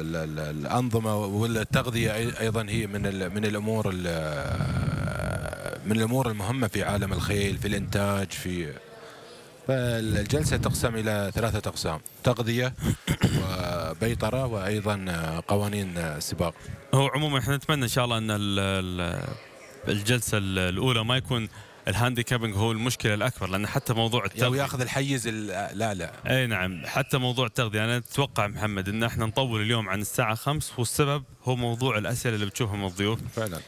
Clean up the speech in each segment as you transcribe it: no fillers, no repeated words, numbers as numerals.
الأنظمة والتغذية أيضا هي من الأمور المهمة في عالم الخيل، في الإنتاج. فالجلسة تقسم إلى 3 أقسام: تغذية وبيطرة وأيضا قوانين السباق. هو عموما احنا نتمنى إن شاء الله أن الجلسة الأولى ما يكون الهانديكابينج هو المشكلة الأكبر، لأن حتى موضوع التغذية ياخذ الحيز. لا أي نعم، حتى موضوع التغذية أنا أتوقع محمد أن احنا نطول اليوم عن الساعة 5، والسبب هو موضوع الأسئلة اللي بتشوفها من الضيوف فعلا،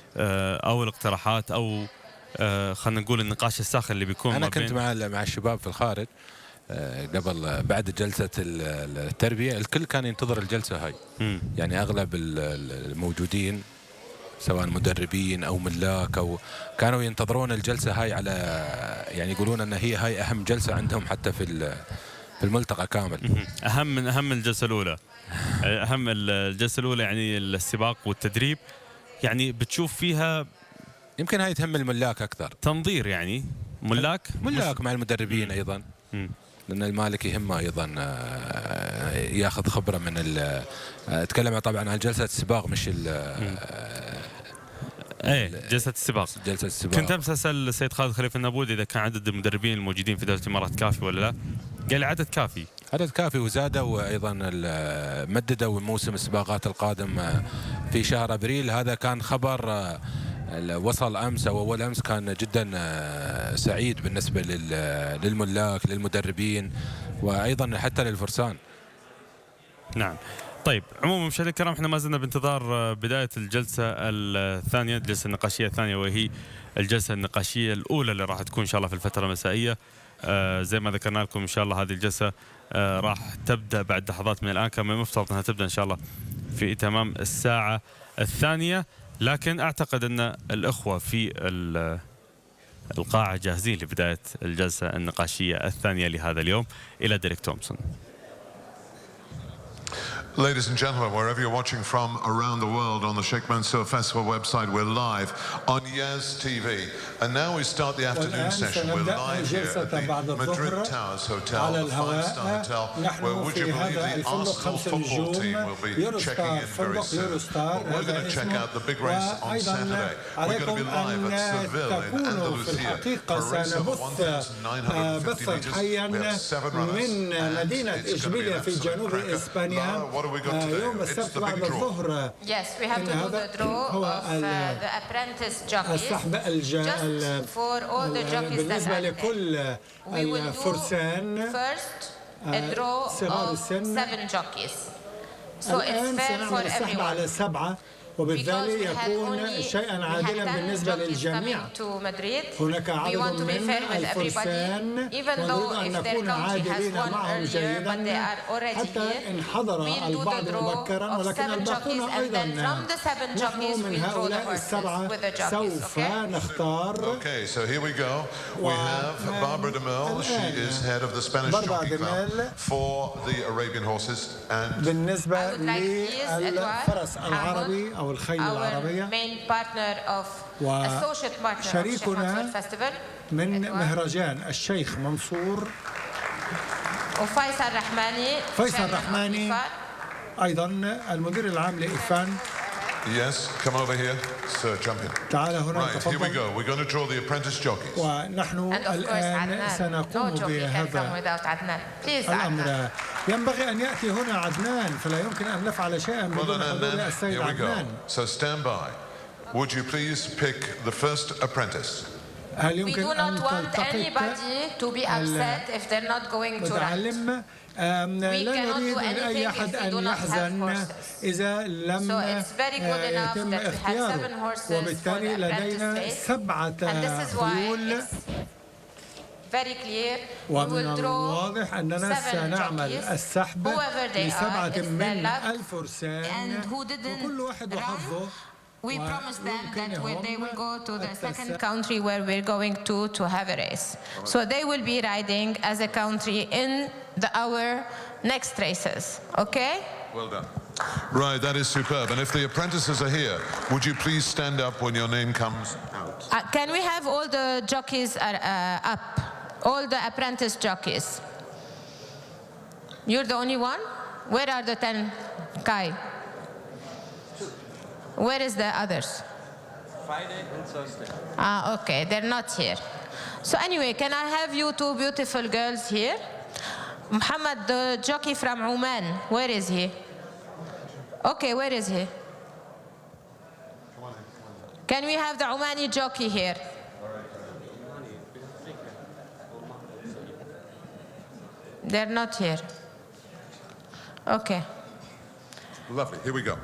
أو الاقتراحات، أو خلينا نقول النقاش الساخن اللي بيكون. أنا كنت مع الشباب في الخارج بعد جلسة التربية، الكل كان ينتظر الجلسة هاي. يعني أغلب الموجودين سواء مدربين أو ملاك أو كانوا ينتظرون الجلسة هاي، على يعني يقولون أن هاي أهم جلسة عندهم حتى في الملتقى كامل. أهم من الجلسة الأولى. أهم الجلسة الأولى يعني السباق والتدريب، يعني بتشوف فيها يمكن هاي تهم الملاك أكثر، تنظير يعني ملاك مع المدربين أيضا. لأن المالك يهمه أيضا ياخذ خبرة من أتكلم طبعا عن جلسة السباق، مش جلسة السباق. كنت أمس أسأل السيد خالد خليفة النابودي إذا كان عدد المدربين الموجودين في دولة الإمارات كافي ولا لا. قال لي عدد كافي، وزادوا وأيضا مددوا موسم السباقات القادم في شهر أبريل. هذا كان خبر وصل أمس أو أول أمس، كان جدا سعيد بالنسبة للملاك، للمدربين، وأيضا حتى للفرسان. نعم. طيب عموما مشاهدينا الكرام، احنا ما زلنا بانتظار بداية الجلسة الثانية، الجلسة النقاشية الثانية، وهي الجلسة النقاشية الأولى اللي راح تكون إن شاء الله في الفترة المسائية. زي ما ذكرنا لكم إن شاء الله هذه الجلسة راح تبدأ بعد لحظات من الآن، كان المفترض أنها تبدأ إن شاء الله في تمام الساعة 2، لكن أعتقد أن الأخوة في القاعة جاهزين لبداية الجلسة النقاشية الثانية لهذا اليوم. إلى ديريك تومسون. Ladies and gentlemen, wherever you're watching from around the world on the Sheikh Mansoor Festival website, we're live on Yaz TV. And now we start the afternoon session. We're live here at the Madrid Towers Hotel, the 5-star hotel, where would you believe the Arsenal football team will be checking in very soon. But we're going to check out the big race on Saturday. We're going to be live at Seville in Andalusia for a race of 1,950 meters. We have 7 runners, and it's going to be an absolute cracker. يوم السبت بعد الظهر. Yes, we have to do the draw of the apprentice jockeys. Just for all the jockeys بالنسبة لكل الفرسان. First, a draw of 7 jockeys. So it's fair for everyone. على 7. وبالتالي يكون شيئا عادلا بالنسبة للجميع. هناك عدد من الفرسان ونريد أن نكون عادلين معهم جيدا حتى إن حضر البعض مبكرا، ولكن الباقون أيضا. نحن من هؤلاء ال7 سوف نختار. Okay, so here we go. We have Barbara de Mel. She is head of the Spanish Jockey Club for the Arabian horses. And بالنسبة للفرس العربي أو الخيل العربية، وشريكنا من مهرجان الشيخ منصور وفيصل الرحماني أيضا المدير العام لإفان. Yes, come over here, sir. Jump in. تعال هنا. Right, here we go. We're going to draw the apprentice jockeys. ونحن الآن سنقوم بهذا الأمر. ينبغي أن يأتي هنا عدنان، فلا يمكن أن نفعل شيئا بدون حضور السيد عدنان. So stand by. Would you please pick the first apprentice? هل يمكن أن تلتقط المتعلم؟ لا نريد من أي أحد أن يحزن إذا لم يتم اختياره، وبالتالي لدينا 7 خيول. ومن الواضح أننا سنعمل السحب ل7 من الفرسان، وكل واحد وحظه. We promised them that they will go to the second country where we're going to have a race. So they will be riding as a country in our next races. Okay? Well done. Right, that is superb. And if the apprentices are here, would you please stand up when your name comes out? Can we have all the jockeys up? All the apprentice jockeys. You're the only one? Where are the 10, Kai? Where is the others? Friday and Thursday. Okay, they're not here. So anyway, can I have you two beautiful girls here? Muhammad, the jockey from Oman, where is he? Okay, where is he? Can we have the Omani jockey here? They're not here. Okay. Lovely. Here we go.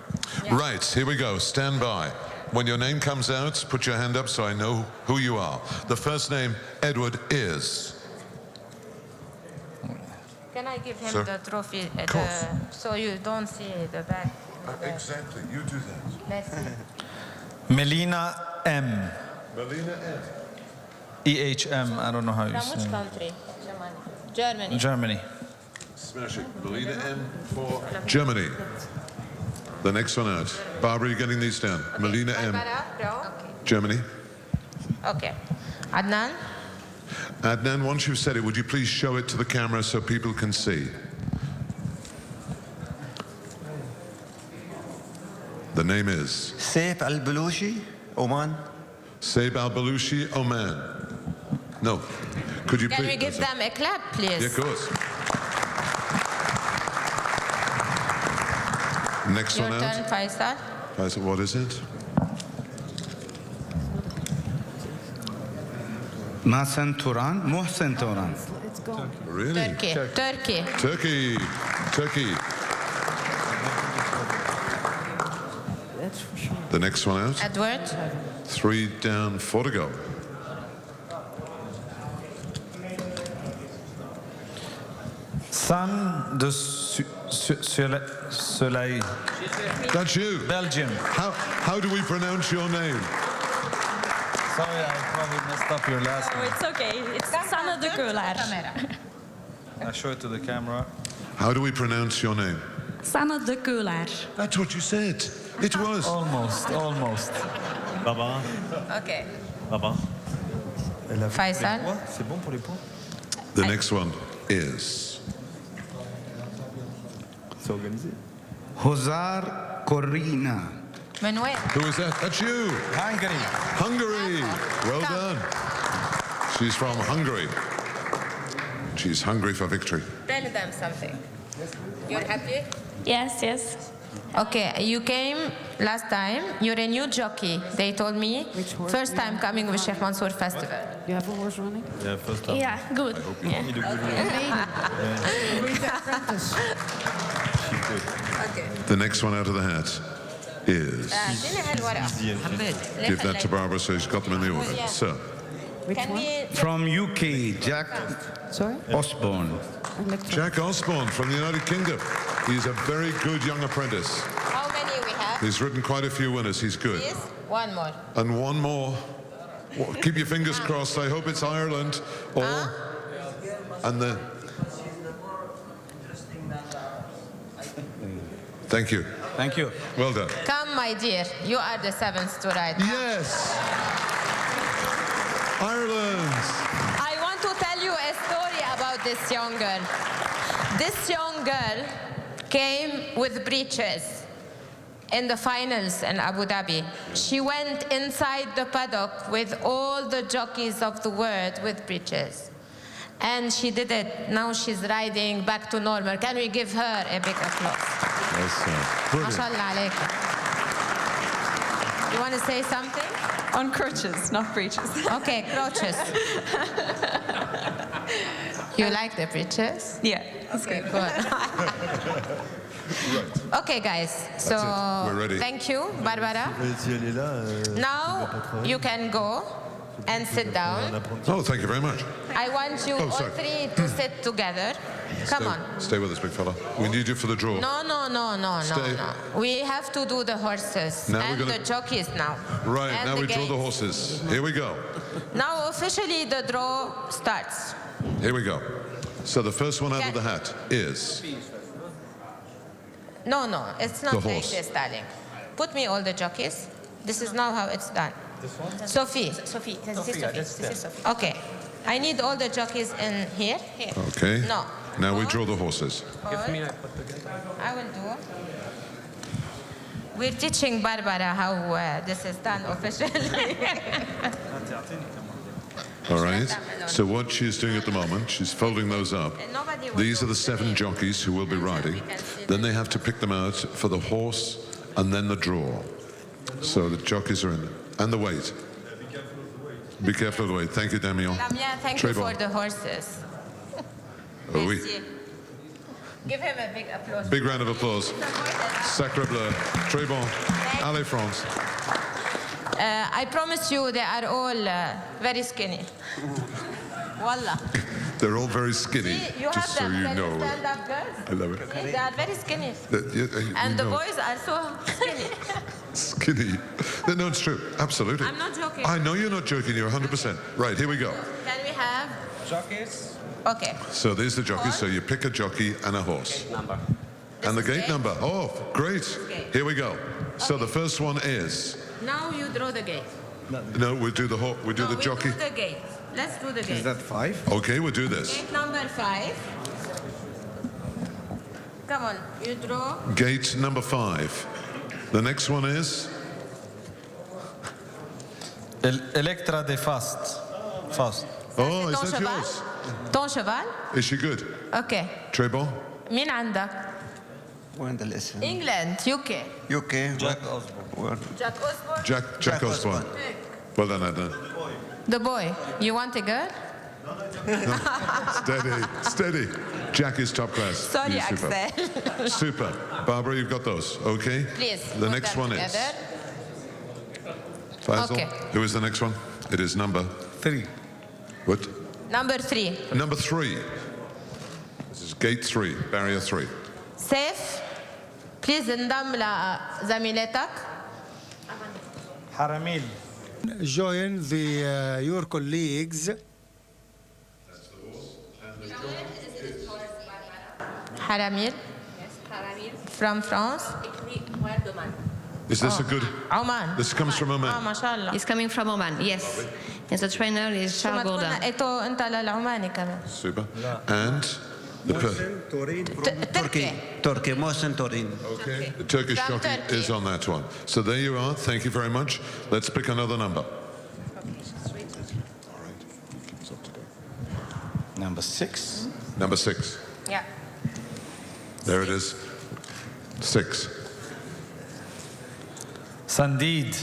Yeah. Right, here we go. Stand by. When your name comes out, put your hand up so I know who you are. The first name, Edward, is... Can I give him Sir? the trophy so you don't see the back? Exactly. You do that. Let's see. Melina M. Melina M. EHM. I don't know how you From say which it. country? Germany. Germany. Smashing. Melina M for Germany. The next one out. Barbara, you're getting these down. Okay. Melina M. Germany. Okay. Adnan? Adnan, once you've said it, would you please show it to the camera so people can see? The name is? Saif Al-Balushi, Oman. Saif Al-Balushi, Oman. No. Could you Can please? we give them a clap, please? Yeah, of course. Next Your one turn, out. Faisal. Faisal, what is it? Mahsen Turan, Mohsen Turan. Really? Turkey. Turkey. The next one out. Edward. 3 down, 4 to go. Sam de Soleil. That's you. Belgium. How do we pronounce your name? Sorry, I probably messed up your last Oh, name. it's okay. It's Sanne de Keuler. I show it to the camera. How do we pronounce your name? Sanne de Keuler. That's what you said. It was. Almost. Baba. Okay. Baba. Faisal. C'est bon pour les points? The next one is... C'est organisé. Hozar Corina. من وين? Who is that? That's you. Hungary. Well done. She's from Hungary. She's hungry for victory. Tell them something. You're happy? Yes. Okay, you came last time. You're a new jockey. They told me. First time coming with Sheikh Mansoor Festival. You have a horse running? Yeah, first time. Yeah, good. Yeah. Okay. The next one out of the hat is... Give that to Barbara so she's got them in the order. Yeah. So, Can we... From UK, Jack Sorry? Osborne. Jack Osborne from the United Kingdom. He's a very good young apprentice. How many we have? He's ridden quite a few winners. He's good. Please? One more. And one more. Well, keep your fingers crossed. I hope it's Ireland. Or... And the... Thank you. Thank you. Well done. Come, my dear. You are the seventh to ride. Yes! Ireland! I want to tell you a story about this young girl. This young girl came with breeches in the finals in Abu Dhabi. She went inside the paddock with all the jockeys of the world with breeches. And she did it. Now she's riding back to normal. Can we give her a big applause? Yes, brilliant. MashaAllah alayka. You want to say something? On crutches, not breeches. Okay, crutches. You like the breeches? Yeah, that's Okay, good. good. Okay, guys. So We're ready. thank you, Barbara. Now you can go and sit down. Oh, thank you very much. I want you all sorry. three to sit together. Come on. Stay with us, big fella. We need you for the draw. No. Stay. We have to do the horses Now and we're gonna- the jockeys now. Right, And now we draw the games. horses. Here we go. Now officially the draw starts. Here we go. So the first one out of Can- the hat is... No, it's not The like horse. this, darling. Put me all the jockeys. This is now how it's done. Sophie. Sophie. Okay. I need all the jockeys in here. Okay. No. Now we Hold. draw the horses. Hold. I will do. We're teaching Barbara how this is done officially. All right. So what she's doing at the moment, she's folding those up. These are the 7 jockeys who will be riding. Then they have to pick them out for the horse and then the draw. So the jockeys are in, and the weight. Be careful of the weight. Thank you, Damien. Lamia, thank you for the horses. Oui. Give him a big applause. Big round of applause. Sacre bleu. Très bon. Allez, France. I promise you they are all very skinny. Wallah. They're all very skinny, See, you just have so them. you Can know. you stand up, girls? I love it. See, they are very skinny. And the boys are so skinny. Skinny. No, it's true. Absolutely. I'm not joking. I know you're not joking. You're 100%. Right, here we go. Can we have Jockeys? Okay. So there's the jockey. So you pick a jockey and a horse. Number. And the gate number. Oh, great. Okay. Here we go. So the first one is. Now you draw the gate. No, we'll do the we do the jockey. Do the gate. Let's do the gate. Is that 5? Okay, we'll do this. Gate number 5. Come on, you draw. Gate number 5. The next one is. Electra de Fast. Fast. Oh, is Ton that cheval? yours? Ton cheval? Is she good? Okay. Très bon. مين عندك؟ وين ده الاسم؟ England, UK. UK. Jack Osborne. Jack Osborne. Jack Osborne. Well done, Adnan. The boy. You want a girl? Steady, steady. Jack is top class. Sorry, You're super. Axel. Super. Barbara, you've got those, okay? Please. The put next them one together. is. Faisal, Okay. who is the next one? It is number. 3. What? Number 3. Number 3. This is gate 3, barrier 3. سيف. Please انضم لزميلتك. Haramil. Join your colleagues. حراميل. From France. Is this a good? Oman. This comes from Oman. ما شاء الله. He's coming from Oman, yes. And the trainer is شو ما Charles تقولنا Gouda. إتو أنت للعماني كمان. Super. And the تركي. Turkey. Mohsen Turin. okay. The Turkish From jockey Turkey. is on that one. So there you are. Thank you very much. Let's pick another number. Number 6. Number 6. Yeah. There it is. 6. Sandid.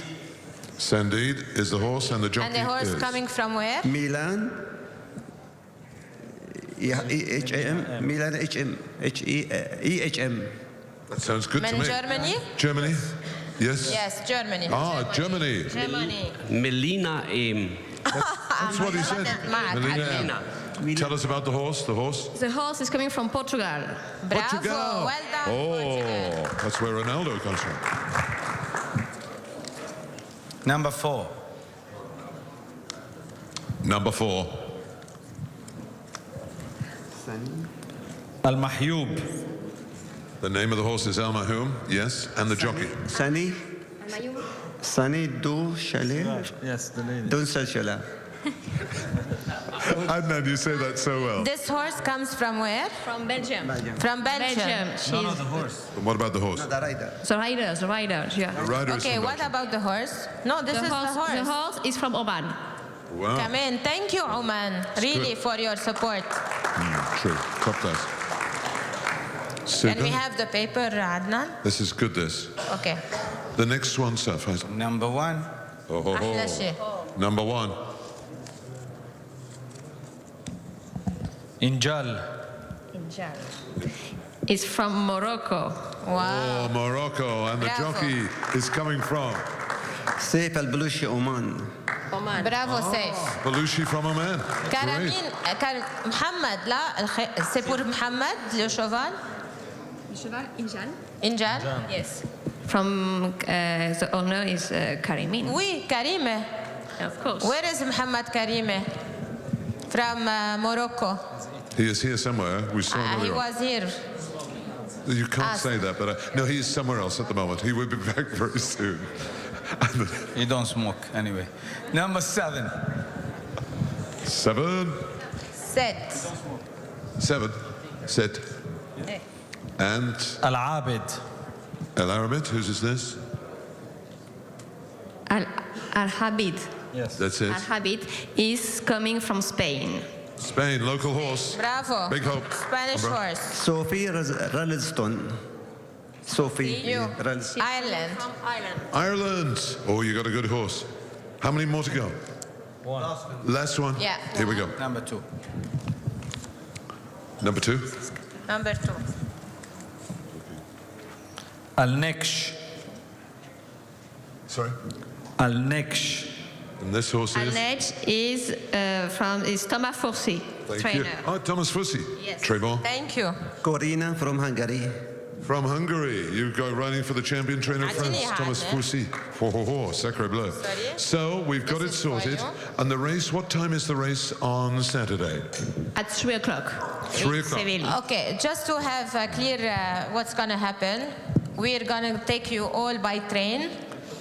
Sandid is the horse and the jockey And the horse is. coming from where? Milan. EHM. Milan HM. EHM. That sounds good to من me. Germany? Germany? Yes? Yes, Germany. Ah, Germany. Germany. Melina That's what he said. Melina. Tell us about the horse. The horse. The horse is coming from Portugal. Bravo. Portugal. Well done. Oh, that's where Ronaldo comes from. Number 4. Number 4. Al Mahyoub. The name of the horse is Al Mahum, yes, and the jockey. Sani. Sani Du Chalet. Yes, the lady. Dun Sal Chalet. Adnan, you say that so well. This horse comes from where? From Belgium. From Belgium. She's No, the horse. What about the horse? The rider. the rider, yeah. The rider is Okay, from what Belgium. about the horse? No, this is the horse. The horse is from Oman. Wow. Come in. Thank you, Oman, really, for your support. True. Top class. Super. Can we have the paper, Adnan? This is good, this. Okay. The next one, sir. Faisal. Number 1. Oh, ho, أحلى ho. شيء. Number 1. Injal. It's from Morocco. Wow. Oh, Morocco. And the Bravo. jockey is coming from سيف البلوشي Oman. Oman. Bravo, Saif. Belushi from Oman. كرامين محمد لا c'est pour Mohamed le cheval Injal yes From the owner is Karimin. oui Karime Of course. where is Mohamed Karime from Morocco He is here somewhere. We saw him he earlier. was here You can't say that, but no, he is somewhere else at the moment. He will be back very soon. You don't smoke anyway. Number 7. 7. set 7. Sit. And Al Abid. El Arabit, whose is this? Al-Habid. Yes. That's it. Al-Habid is coming from Spain. Spain, local horse. Bravo. Big hope. Spanish horse. Sophie Ralston. Sophie Ralston. Ireland. Ireland. Oh, you got a good horse. How many more to go? One. Last one? Yeah. Here we go. Number 2. Number 2. Number 2. Al-Neksh. Sorry? Al-Neksh. And this horse is? Al-Neksh is Thomas Fourcy, Thank trainer. you. Oh, Thomas Fussy. Yes. Très bon. Thank you. Corina from Hungary. From Hungary, you go riding for the champion trainer of France, Thomas Fussy. Sacre bleu. So we've got it sorted. And the race, what time is the race on Saturday? At 3 o'clock. 3 o'clock. Okay, just to have clear what's going to happen, we're going to take you all by train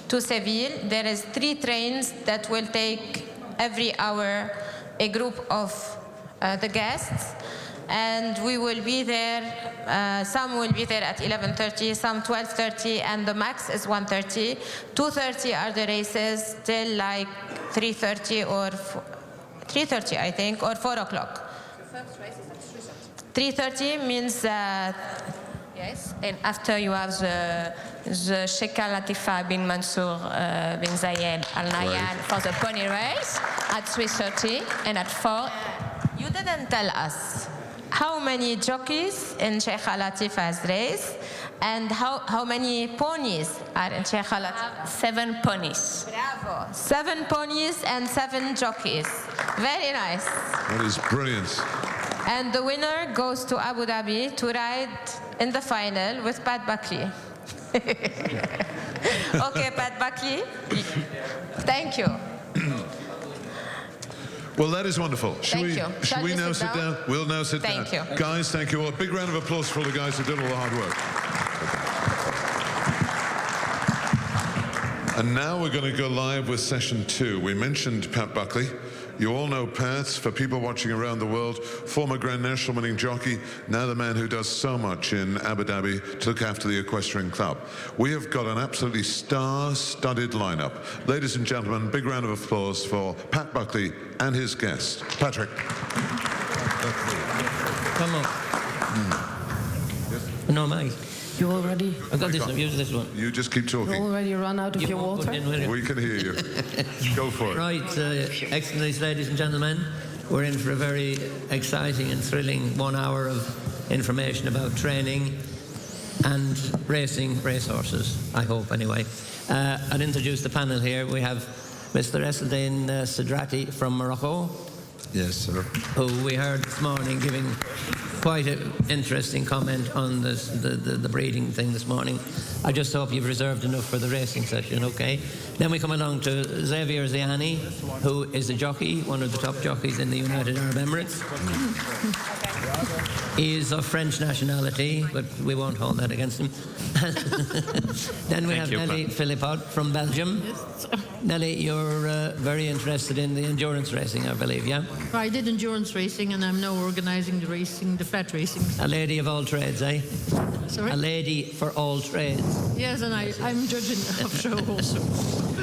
to Seville. There is 3 trains that will take every hour a group of the guests. And we will be there, some will be there at 11:30, some 12:30, and the max is 1:30. 2:30 are the races till like 3:30 or 3:30, I think, or 4 o'clock. 3:30 means yes, and after you have the Sheikh Al-Latifa bin Mansoor bin Zayed Al Nahyan for the pony race at 3:30, and at 4. You didn't tell us how many jockeys in Sheikh Al-Latifa's race and how many ponies are in Sheikh Al-Latifa? 7 ponies. Bravo. 7 ponies and 7 jockeys. Very nice. That is brilliant. And the winner goes to Abu Dhabi to ride in the final with Pat Buckley. Okay, Pat Buckley. Thank you. Well, that is wonderful. Thank you. Should we now sit down? We'll now sit down. Thank you. Guys, thank you all. A big round of applause for all the guys who did all the hard work. And now we're going to go live with session 2. We mentioned Pat Buckley. You all know Pat, for people watching around the world, former Grand National winning jockey, now the man who does so much in Abu Dhabi to look after the Equestrian Club. We have got an absolutely star-studded lineup. Ladies and gentlemen, big round of applause for Pat Buckley and his guest, Patrick. Come on. No, mate. You already? I got this one. Use this one. You just keep talking. You already run out of your water? We can hear you. Go for it. Right, Excellencies, ladies and gentlemen, we're in for a very exciting and thrilling 1 hour of information about training and racing racehorses, I hope anyway. I'll introduce the panel here. We have Mr. Esseldine Sidrati from Morocco. Yes, sir. Who we heard this morning giving quite an interesting comment on the breeding thing this morning. I just hope you've reserved enough for the racing session, okay? Then we come along to Xavier Ziani, who is a jockey, one of the top jockeys in the United Arab Emirates. He is of French nationality, but we won't hold that against him. Then we have Nelly Philippot from Belgium. Yes. Nelly, you're very interested in the endurance racing, I believe, yeah? I did endurance racing, and I'm now organising the racing, the flat racing. A lady of all trades, eh? Sorry? A lady for all trades. Yes, and I'm judging of show also.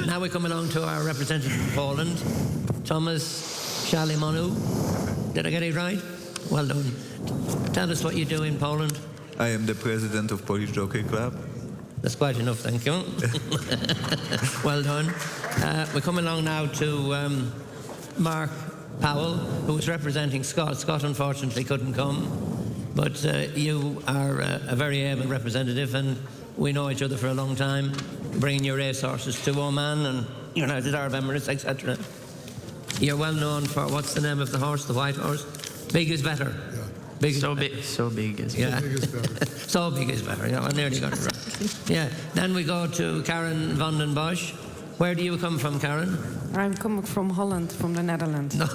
Now we come along to our representative from Poland, Thomas Shalimonu. Did I get it right? Well done. Tell us what you do in Poland. I am the president of Polish Jockey Club. That's quite enough, thank you. Well done. We come along now to Mark Powell, who is representing Scott. Scott unfortunately couldn't come, but you are a very able representative, and we know each other for a long time, bringing your racehorses to Oman and United Arab Emirates, etc. You're well known for, what's the name of the horse, the white horse? Big is better. Yeah. Big so big is yeah. So big is better. So big is better. Yeah, I nearly got it right. Yeah. Then we go to Karen van den Bosch. Where do you come from, Karen? I'm coming from Holland, from the Netherlands. No.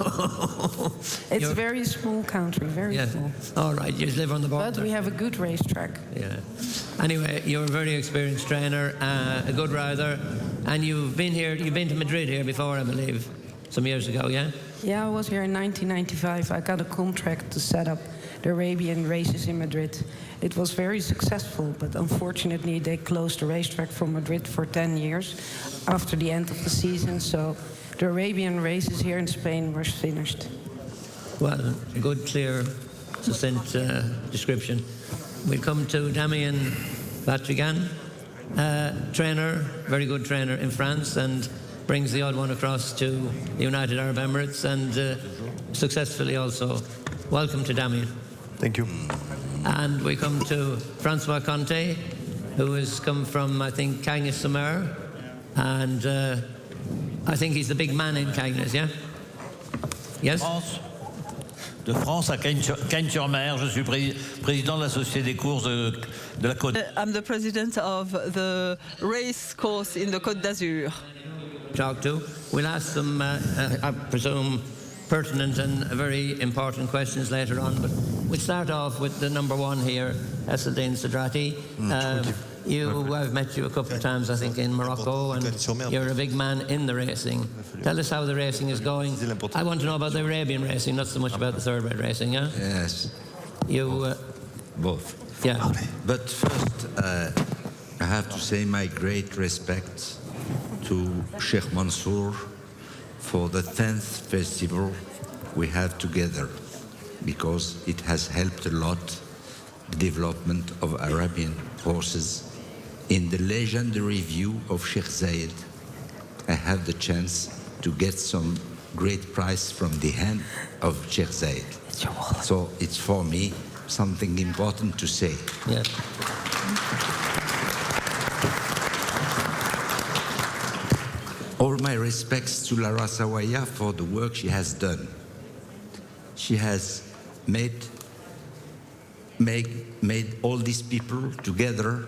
It's a very small country, very small. All right, you live on the border. But we have a good racetrack. Yeah. Anyway, you're a very experienced trainer, a good rider, and you've been to Madrid here before, I believe, some years ago, yeah? Yeah, I was here in 1995. I got a contract to set up the Arabian races in Madrid. It was very successful, but unfortunately they closed the racetrack for Madrid for 10 years after the end of the season, so the Arabian races here in Spain were finished. Well, a good, clear, succinct description. We'll come to Damien Batrigan, trainer, very good trainer in France, and brings the odd one across to the United Arab Emirates, and successfully also. Welcome to Damien. Thank you. And we come to Francois Conte, who has come from, I think, Cagnes-sur-Mer, and I think he's the big man in Cagnes, yeah? Yes? De France à Cagnes-sur-Mer. Je suis président de la Société des courses de la Côte. I'm the president of the race course in the Côte d'Azur. Talk to. We'll ask them, I presume, pertinent and very important questions later on, but we'll start off with the number one here, Esseldine Sadrati. I've met you a couple of times, I think, in Morocco, and you're a big man in the racing. Tell us how the racing is going. I want to know about the Arabian racing, not so much about the thoroughbred racing, yeah? Yes. You... Both. Yeah. But first, I have to say my great respect to Sheikh Mansoor for the 10th festival we have together, because it has helped a lot the development of Arabian horses. In the legendary view of Sheikh Zayed, I have the chance to get some great prize from the hand of Sheikh Zayed. So it's for me something important to say. Yeah. All my respects to Lara Sawaya for the work she has done. She has made all these people together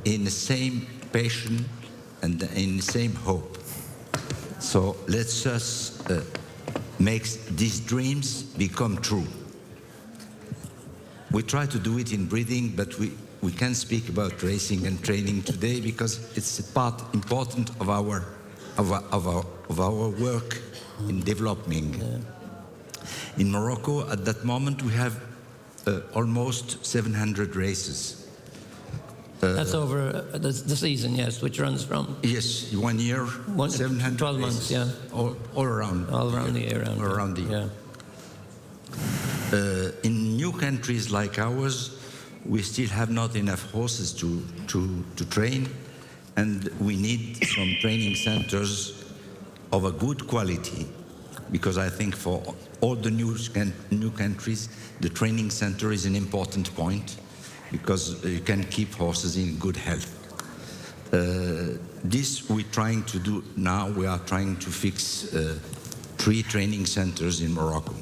in the same passion and in the same hope. So let's us make these dreams become true. We try to do it in breeding, but we can't speak about racing and training today because it's a part important of our work in developing. Yeah. In Morocco, at that moment, we have almost 700 races. That's over the season, yes, which runs from? Yes, 1 year, 700 12 months, races, yeah. All around. All around the year. All around the year. Yeah. In new countries like ours, we still have not enough horses to train, and we need some training centers of a good quality, because I think for all the new countries, the training center is an important point, because you can keep horses in good health. This we're trying to do now. We are trying to fix 3 training centers in Morocco.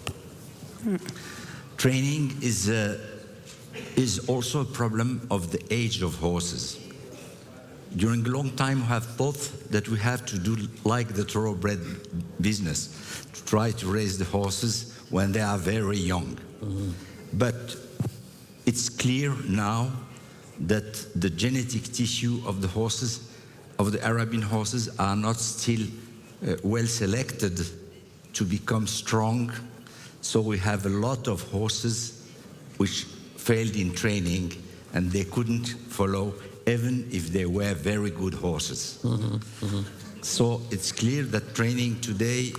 Training is also a problem of the age of horses. During a long time, we have thought that we have to do like the thoroughbred business, to try to raise the horses when they are very young. Mm-hmm. But it's clear now that the genetic tissue of the horses, of the Arabian horses, are not still well selected to become strong. So we have a lot of horses which failed in training, and they couldn't follow even if they were very good horses. Mm-hmm. Mm-hmm. So it's clear that training today,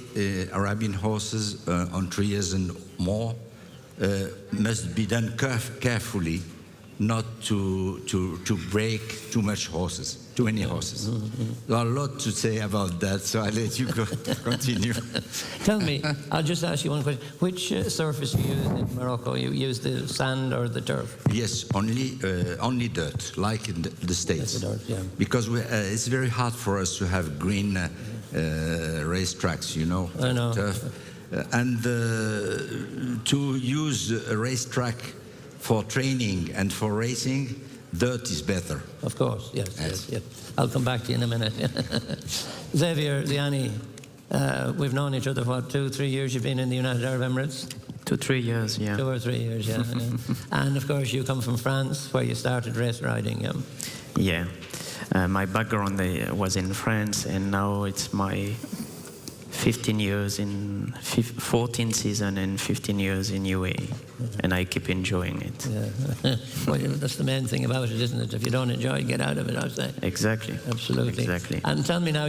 Arabian horses on 3 years and more, must be done carefully, not to break too many horses. Mm-hmm. There are a lot to say about that, so I'll let you continue. Tell me, I'll just ask you one question. Which surface you use in Morocco? You use the sand or the turf? Yes, only dirt, like in the States. Dirt, yeah. Because it's very hard for us to have green racetracks, you know. I know. Turf. And to use a racetrack for training and for racing, dirt is better. Of course, yes. I'll come back to you in a minute. Xavier Liani, we've known each other, what, 2-3 years you've been in the United Arab Emirates? 2-3 years, yeah. 2 or 3 years, yeah. And of course you come from France, where you started race riding, yeah? Yeah. My background was in France, and now it's my 15 years in 14 seasons and 15 years in UAE, and I keep enjoying it. Yeah. Well, that's the main thing about it, isn't it? If you don't enjoy it, get out of it, I'd say. Exactly. Absolutely. Exactly. And tell me now,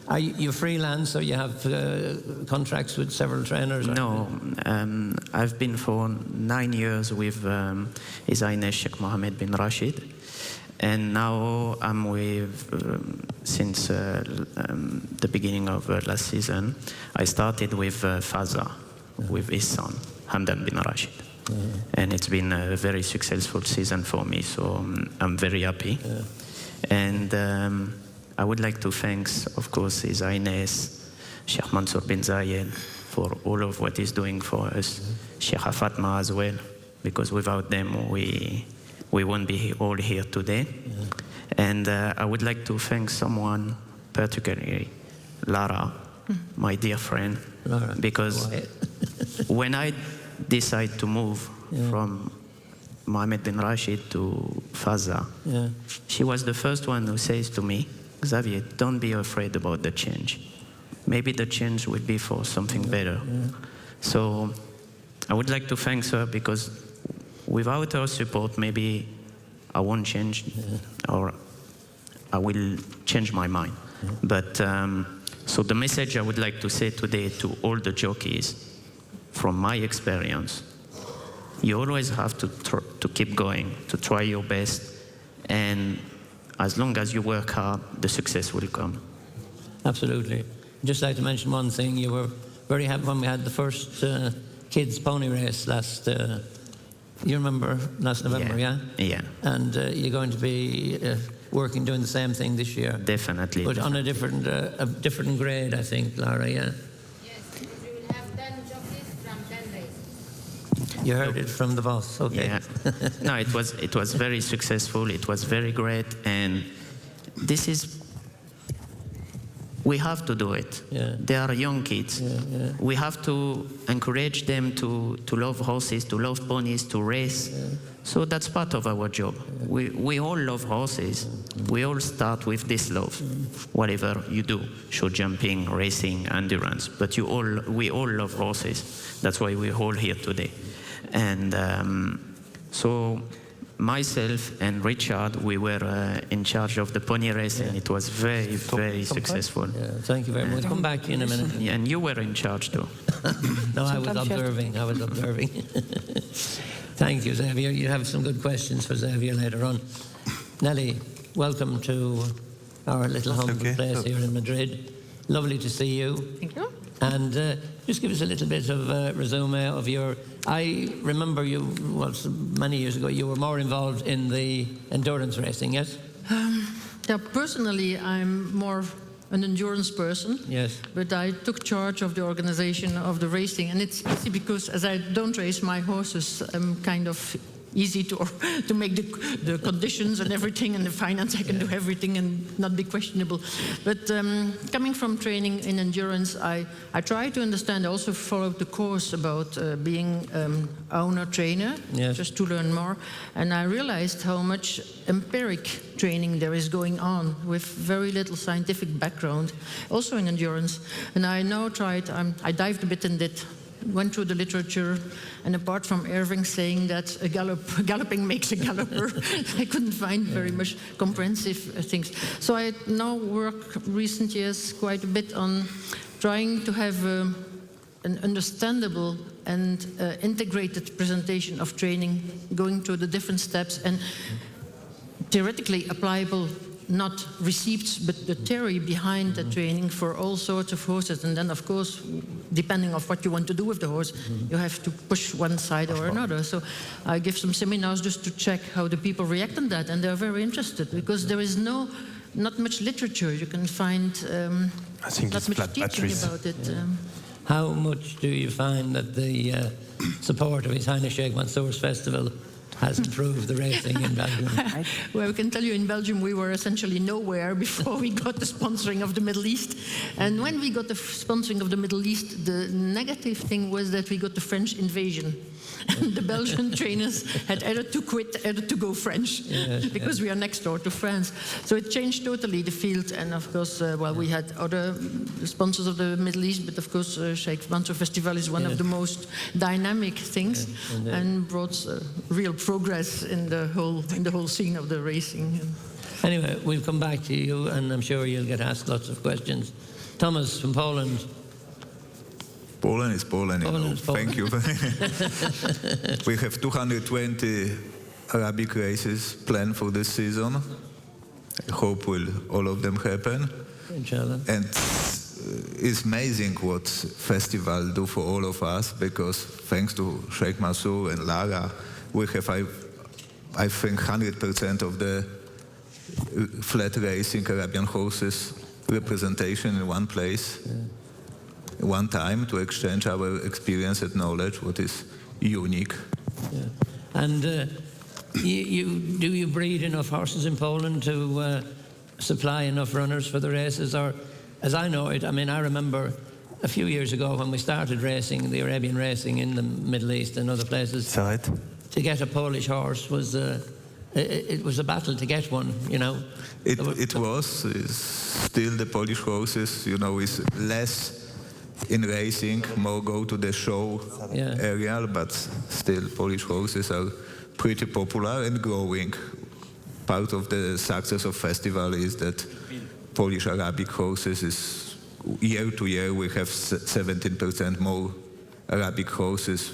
are you freelance, or you have contracts with several trainers? No, I've been for 9 years with His Highness Sheikh Mohammed bin Rashid. And now I'm with, since the beginning of last season, I started with Faza, with his son, Hamdan bin Rashid. And it's been a very successful season for me, so I'm very happy. And I would like to thank, of course, His Highness Sheikh Mansoor bin Zayed for all of what he's doing for us, Sheikh Fatma as well, because without them we won't be all here today. And I would like to thank someone, particularly Lara, my dear friend, Lara, because when I decided to move from Mohammed bin Rashid to Faza, she was the first one who says to me, Xavier, don't be afraid about the change. Maybe the change will be for something better. So I would like to thank her, because without her support, maybe I won't change, or I will change my mind. But so the message I would like to say today to all the jockeys, from my experience, you always have to keep going, to try your best, and as long as you work hard, the success will come. Absolutely. Just like to mention one thing, you were very happy when we had the first kids pony race last, you remember, last November, yeah? Yeah. And you're going to be doing the same thing this year? Definitely. But on a different grade, I think, Lara, yeah? Yes, we will have 10 jockeys from 10 races. You heard it from the boss, okay. Yeah. No, it was very successful, it was very great, and this is, we have to do it. Yeah. They are young kids. Yeah. We have to encourage them to love horses, to love ponies, to race. So that's part of our job. We all love horses. We all start with this love, whatever you do, show jumping, racing, endurance. But we all love horses. That's why we're all here today. And so myself and Richard, we were in charge of the pony race, and it was very, very successful. Yeah, thank you very much. We'll come back to you in a minute. Yeah, and you were in charge too. No, I was observing. Thank you, Xavier. You have some good questions for Xavier later on. Nelly, welcome to our little humble place here in Madrid. Lovely to see you. Thank you. And just give us a little bit of a resume of your... I remember you, many years ago, you were more involved in the endurance racing, yes? Yeah, personally, I'm more an endurance person. Yes. But I took charge of the organization of the racing. And it's easy because as I don't race my horses, I'm kind of easy to make the conditions and everything, and the finance, I can do everything and not be questionable. But coming from training in endurance, I try to understand, I also followed the course about being owner-trainer, just to learn more. And I realized how much empiric training there is going on with very little scientific background, also in endurance. And I now I dived a bit in that, went through the literature, and apart from Irving saying that galloping makes a galloper, I couldn't find very much comprehensive things. So I now work recent years quite a bit on trying to have an understandable and integrated presentation of training, going through the different steps and theoretically applicable, not receipts, but the theory behind the training for all sorts of horses. And then, of course, depending on what you want to do with the horse, you have to push one side or another. So I give some seminars just to check how the people react on that, and they're very interested, because there is not much literature. You can find I think not much teaching about it. How much do you find that the support of His Highness Sheikh Mansour's festival has improved the racing in Belgium? Well, I can tell you, in Belgium we were essentially nowhere before we got the sponsoring of the Middle East. And when we got the sponsoring of the Middle East, the negative thing was that we got the French invasion. And the Belgian trainers had either to quit, either to go French, because we are next door to France. So it changed totally the field. And of course, we had other sponsors of the Middle East, but of course, Sheikh Mansour Festival is one of the most dynamic things, and brought real progress in the whole scene of the racing. Anyway, we'll come back to you, and I'm sure you'll get asked lots of questions. Thomas from Poland. Poland is Poland. Thank you. We have 220 Arabic races planned for this season. I hope all of them happen. Inshallah. And it's amazing what festival do for all of us, because thanks to Sheikh Mansour and Lara, we have, I think, 100% of the flat racing Arabian horses representation in one place, one time, to exchange our experience and knowledge, what is unique. Yeah. And do you breed enough horses in Poland to supply enough runners for the races? Or, as I know it, I mean, I remember a few years ago when we started racing, the Arabian racing in the Middle East and other places, to get a Polish horse was it was a battle to get one, you know. It was still the Polish horses, you know, is less in racing, more go to the show area, but still Polish horses are pretty popular and growing. Part of the success of festival is that Polish Arabic horses is year to year we have 17% more Arabic horses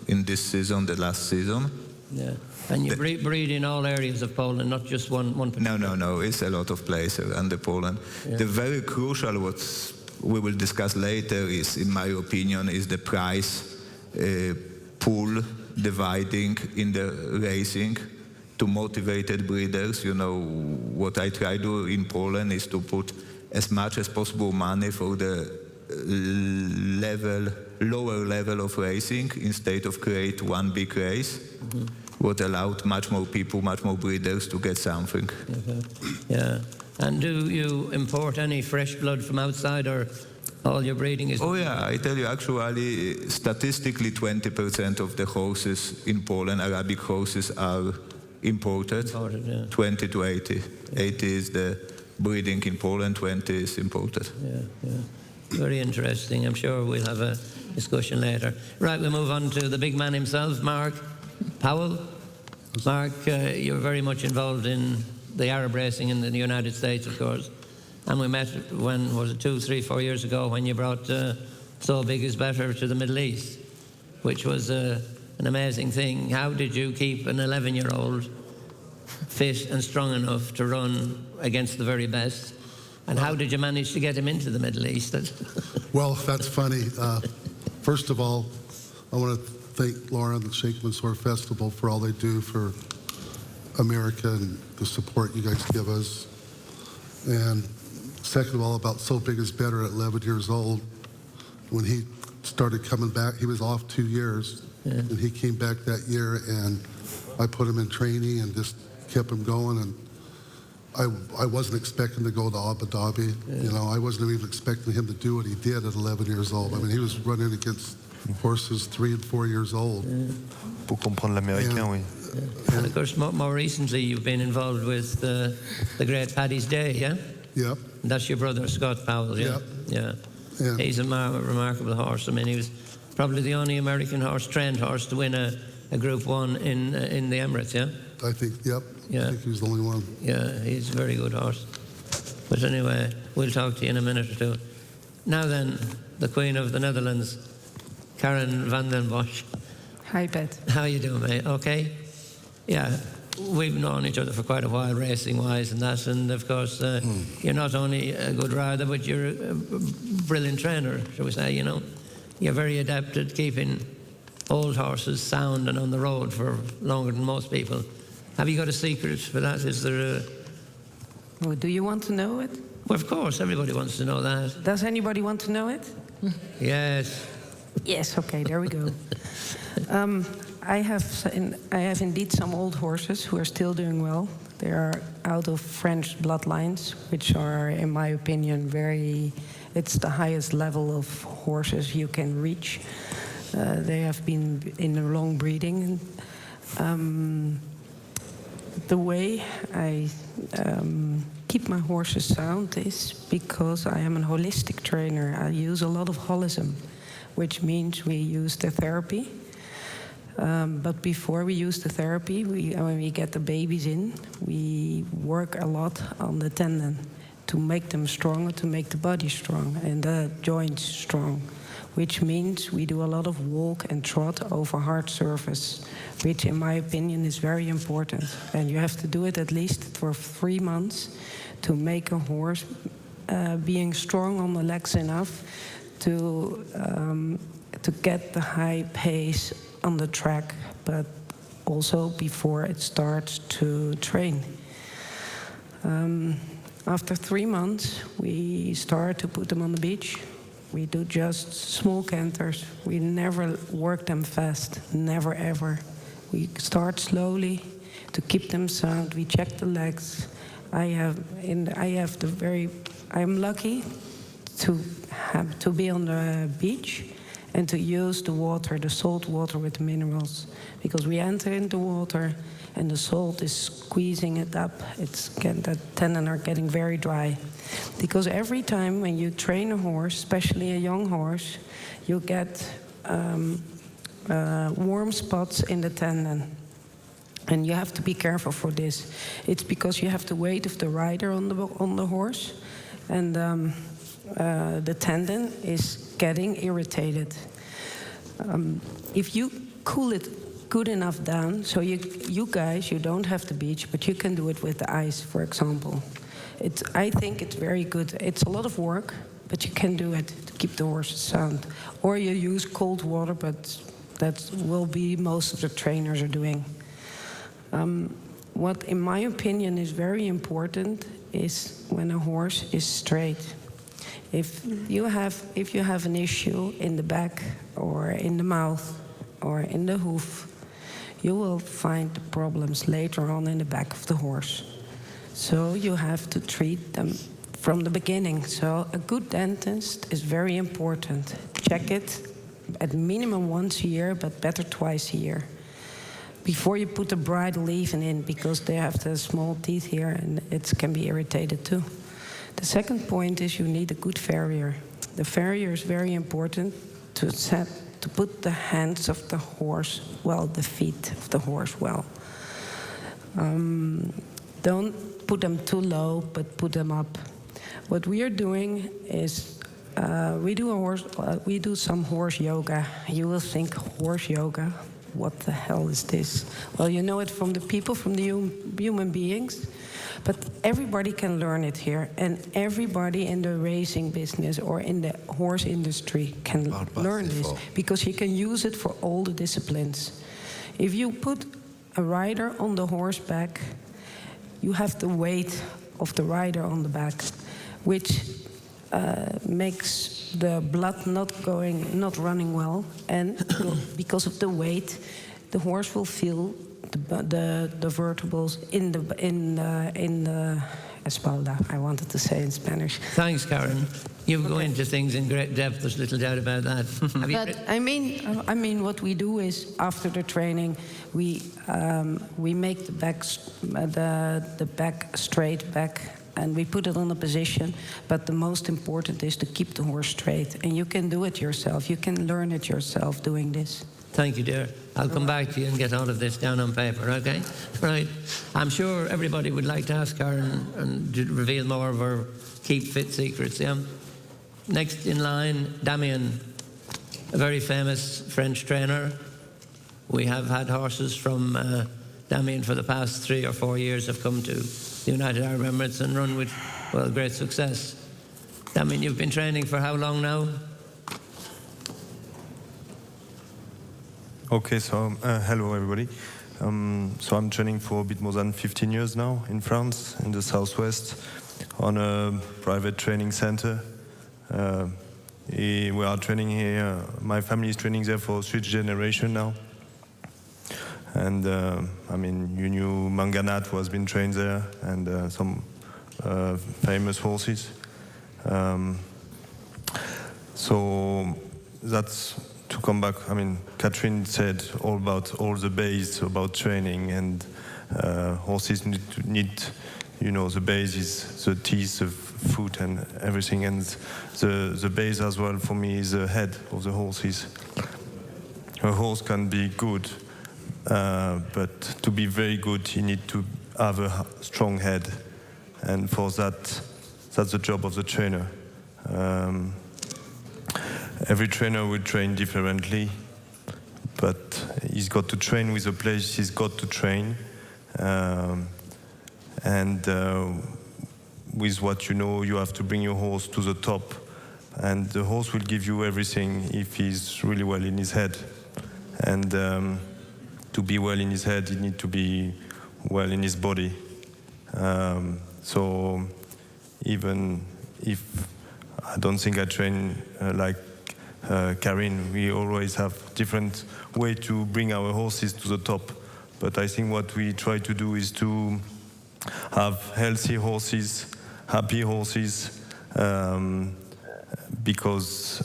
in this season, the last season. Yeah. And you breed in all areas of Poland, not just one particular... No. It's a lot of places under Poland. Yeah. The very crucial, what we will discuss later, is, in my opinion, is the price pool dividing in the racing to motivated breeders. You know, what I try to do in Poland is to put as much as possible money for the lower level of racing instead of create one big race. Mm-hmm. What allowed much more people, much more breeders to get something. Yeah. And do you import any fresh blood from outside, or all your breeding is... Oh yeah, I tell you, actually, statistically 20% of the horses in Poland, Arabic horses, are imported. 20 to 80. 80 is the breeding in Poland, 20 is imported. Yeah. Very interesting. I'm sure we'll have a discussion later. Right, we'll move on to the big man himself, Mark Powell. Mark, you're very much involved in the Arab racing in the United States, of course. And we met, when was it, 2, 3, 4 years ago, when you brought So Big Is Better to the Middle East, which was an amazing thing. How did you keep an 11-year-old fit and strong enough to run against the very best? And how did you manage to get him into the Middle East? Well, that's funny. First of all, I want to thank Laura and the Sheikh Mansour Festival for all they do for America and the support you guys give us. And second of all, about So Big Is Better at 11 years old. When he started coming back, he was off 2 years, and he came back that year, and I put him in training and just kept him going. And I wasn't expecting to go to Abu Dhabi. You know, I wasn't even expecting him to do what he did at 11 years old. I mean, he was running against horses 3 and 4 years old. Pour comprendre l'américain, oui. And of course, more recently, you've been involved with the great Paddy's Day, yeah? Yep. That's your brother, Scott Powell, yeah? Yep. Yeah. He's a remarkable horse. I mean, he was probably the only American horse, trained horse, to win a Group 1 in the Emirates, yeah? I think, yep. Yeah. I think he was the only one. Yeah, he's a very good horse. But anyway, we'll talk to you in a minute or two. Now then, the Queen of the Netherlands, Karen van den Bosch. Hi, Pat. How you doing, mate? Okay? Yeah, we've known each other for quite a while, racing-wise and that, and of course, you're not only a good rider, but you're a brilliant trainer, shall we say, you know. You're very adept at keeping old horses sound and on the road for longer than most people. Have you got a secret for that? Is there a... Well, do you want to know it? Well, of course, everybody wants to know that. Does anybody want to know it? Yes. Yes, okay, there we go. I have indeed some old horses who are still doing well. They are out of French bloodlines, which are, in my opinion, it's the highest level of horses you can reach. They have been in a long breeding. The way I keep my horses sound is because I am a holistic trainer. I use a lot of holism, which means we use the therapy. But before we use the therapy, when we get the babies in, we work a lot on the tendon to make them stronger, to make the body strong and the joints strong, which means we do a lot of walk and trot over hard surface, which in my opinion is very important. And you have to do it at least for 3 months to make a horse being strong on the legs enough to get the high pace on the track, but also before it starts to train. After 3 months, we start to put them on the beach. We do just small canters. We never work them fast, never ever. We start slowly to keep them sound. We check the legs. I'm lucky to be on the beach and to use the water, the salt water with the minerals, because we enter into water and the salt is squeezing it up. The tendons are getting very dry. Because every time when you train a horse, especially a young horse, you get warm spots in the tendon. And you have to be careful for this. It's because you have the weight of the rider on the horse, and the tendon is getting irritated. If you cool it good enough down, so you guys, you don't have the beach, but you can do it with the ice, for example. I think it's very good. It's a lot of work, but you can do it to keep the horses sound. Or you use cold water, but that will be most of the trainers are doing. What, in my opinion, is very important is when a horse is straight. If you have an issue in the back or in the mouth or in the hoof, you will find the problems later on in the back of the horse. So you have to treat them from the beginning. So a good dentist is very important. Check it at minimum once a year, but better twice a year. Before you put the bridle even in, because they have the small teeth here and it can be irritated too. The second point is you need a good farrier. The farrier is very important to put the hands of the horse well, the feet of the horse well. Don't put them too low, but put them up. What we are doing is we do some horse yoga. You will think horse yoga. What the hell is this? Well, you know it from the people, from the human beings, but everybody can learn it here, and everybody in the racing business or in the horse industry can learn this, because you can use it for all the disciplines. If you put a rider on the horseback, you have the weight of the rider on the back, which makes the blood not running well, and because of the weight, the horse will feel the vertebrae in the espalda. I wanted to say in Spanish. Thanks, Karen. You go into things in great depth. There's little doubt about that. But I mean, what we do is after the training, we make the back straight back. And we put it on a position, but the most important is to keep the horse straight. And you can do it yourself. You can learn it yourself doing this. Thank you, dear. I'll come back to you and get all of this down on paper, okay? Right. I'm sure everybody would like to ask her and reveal more of her keep fit secrets, yeah? Next in line, Damien, a very famous French trainer. We have had horses from Damien for the past 3 or 4 years have come to the United Arab Emirates and run with, well, great success. Damien, you've been training for how long now? Okay, so hello everybody. So I'm training for a bit more than 15 years now in France, in the southwest, on a private training center. We are training here. My family is training there for 3rd generation now. And I mean, you knew Manganat who has been trained there, and some famous horses. So that's to come back, I mean, Catherine said all about all the base, about training, and horses need, you know, the base is the teeth, the foot, and everything, and the base as well for me is the head of the horses. A horse can be good, but to be very good, you need to have a strong head, and for that, that's the job of the trainer. Every trainer will train differently, but he's got to train with the place he's got to train, and with what you know, you have to bring your horse to the top, and the horse will give you everything if he's really well in his head. And to be well in his head, he needs to be well in his body. So even if I don't think I train like Karin, we always have different way to bring our horses to the top. But I think what we try to do is to have healthy horses, happy horses, because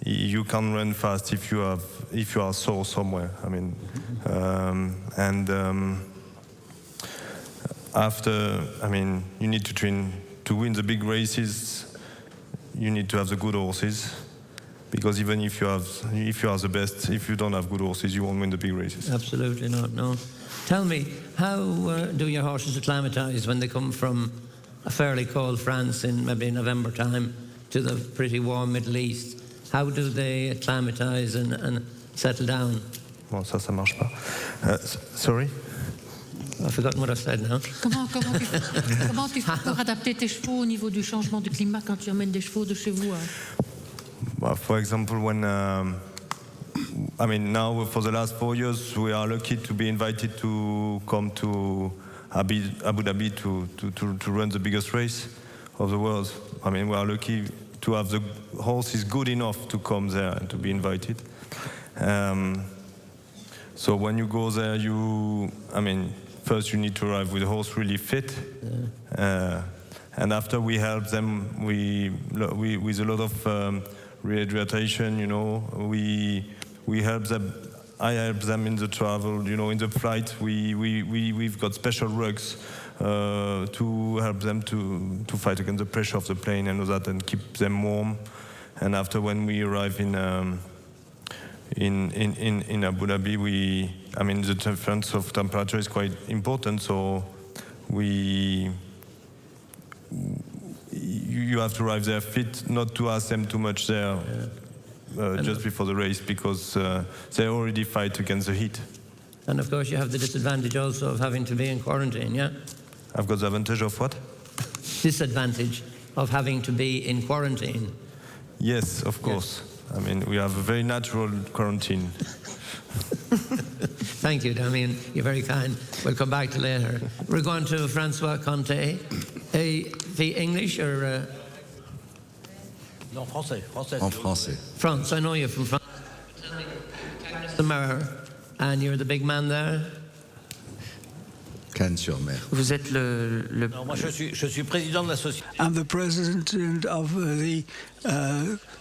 you can run fast if you are sore somewhere. I mean, after, I mean, you need to train to win the big races. You need to have the good horses, because even if you are the best, if you don't have good horses, you won't win the big races. Absolutely not. No. Tell me, how do your horses acclimatise when they come from a fairly cold France in maybe November time to the pretty warm Middle East? How do they acclimatise and settle down? Bon, ça marche pas. Sorry? I've forgotten what I've said now. Comment tu fais pour adapter tes chevaux au niveau du changement de climat quand tu emmènes des chevaux de chez vous? Well, for example, when I mean, now for the last 4 years, we are lucky to be invited to come to Abu Dhabi to run the biggest race of the world. I mean, we are lucky to have the horses good enough to come there and to be invited. So when you go there, I mean, first you need to arrive with a horse really fit, and after we help them, with a lot of rehydration, you know, we help them. I help them in the travel, you know, in the flight. We've got special rugs to help them to fight against the pressure of the plane and all that, and keep them warm. And after, when we arrive in Abu Dhabi, I mean, the difference of temperature is quite important. So you have to arrive there fit, not to ask them too much there. Just before the race, because they already fight against the heat. And of course you have the disadvantage also of having to be in quarantine, yeah? I've got the advantage of what? Disadvantage of having to be in quarantine. Yes, of course. Yes. I mean, we have a very natural quarantine. Thank you, Damien. You're very kind. We'll come back to later. We're going to Francois Conte. The English or... Non, français. En français. France, I know you're from France. The mayor, and you're the big man there. Cannes-sur-Mer. Vous êtes le... Non, moi, je suis président de la société. I'm the president of the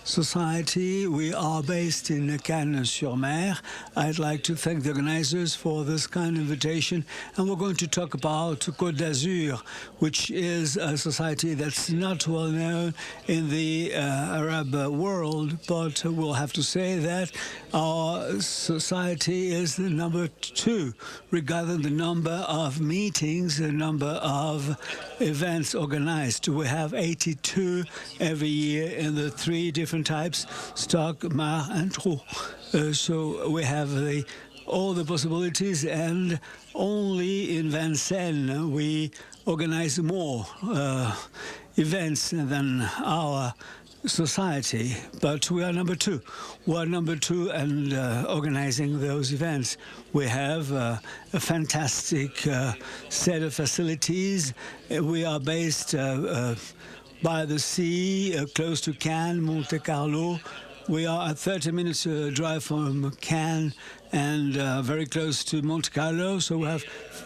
society. We are based in Cannes-sur-Mer. I'd like to thank the organizers for this kind invitation. And we're going to talk about Côte d'Azur, which is a society that's not well known in the Arab world, but we'll have to say that our society is the number 2 regarding the number of meetings, the number of events organized. We have 82 every year in the 3 different types, stock, mar, and trot. So we have all the possibilities, and only in Vincennes we organize more events than our society, but we are number 2. We are number 2 and organizing those events. We have a fantastic set of facilities. We are based by the sea, close to Cannes, Monte Carlo. We are at 30 minutes drive from Cannes, and very close to Monte Carlo, so we have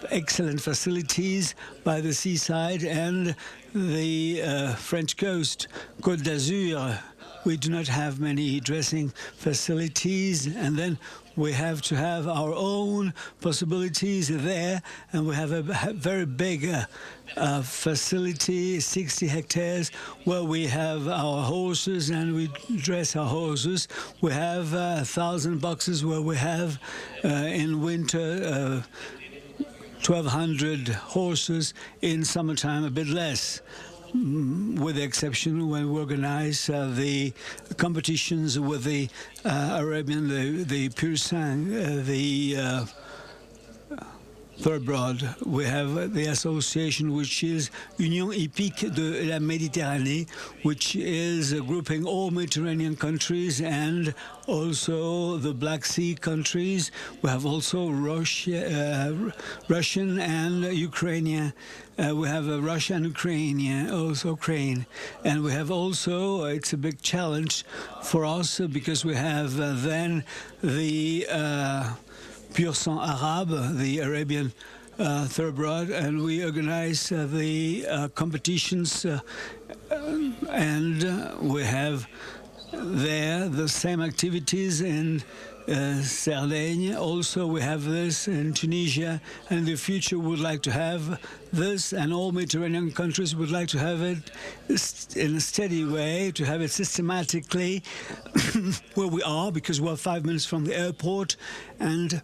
excellent facilities by the seaside and the French coast, Côte d'Azur. We do not have many dressing facilities, and then we have to have our own possibilities there, and we have a very big facility, 60 hectares, where we have our horses and we dress our horses. We have 1,000 boxes where we have in winter 1,200 horses, in summertime a bit less. With the exception when we organize the competitions with the Arabian, the Pur Sang, the Thoroughbred. We have the association which is Union Hippique de la Méditerranée, which is grouping all Mediterranean countries and also the Black Sea countries. We have also Russian and Ukrainian. We have Russia and Ukraine, also Ukraine. And we have also, it's a big challenge for us because we have then the Pur Sang Arabe, the Arabian Thoroughbred, and we organize the competitions and we have there the same activities in Sardaigne. Also, we have this in Tunisia, and in the future we would like to have this, and all Mediterranean countries would like to have it in a steady way, to have it systematically where we are, because we're 5 minutes from the airport, and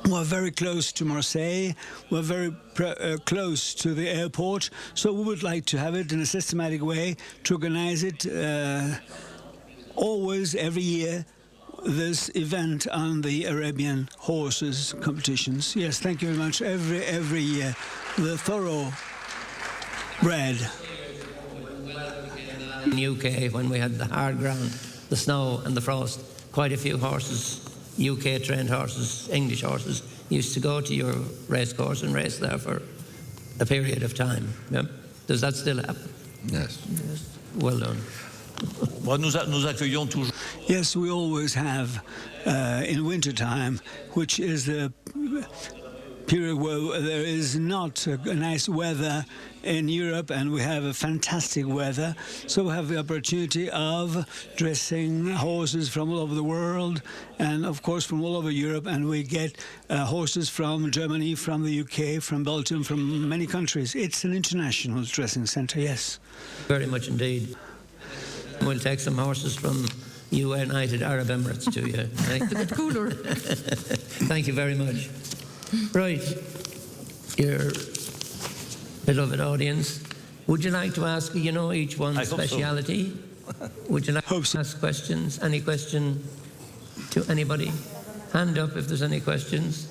we're very close to Marseille, we're very close to the airport, so we would like to have it in a systematic way, to organize it always, every year, this event on the Arabian horses competitions. Yes, thank you very much. Every year, the Thoroughbred. In UK, when we had the hard ground, the snow and the frost, quite a few horses, UK trained horses, English horses, used to go to your race course and race there for a period of time. Yeah? Does that still happen? Yes. Yes. Well done. Nous accueillons toujours. Yes, we always have in wintertime, which is the period where there is not a nice weather in Europe, and we have a fantastic weather. So we have the opportunity of dressing horses from all over the world, and of course from all over Europe, and we get horses from Germany, from the UK, from Belgium, from many countries. It's an international dressing center, yes. Very much indeed. We'll take some horses from United Arab Emirates to you. A bit cooler. Thank you very much. Right, your beloved audience, would you like to ask, each one's speciality? So. Would you like to ask questions? Any question to anybody? Hand up if there's any questions.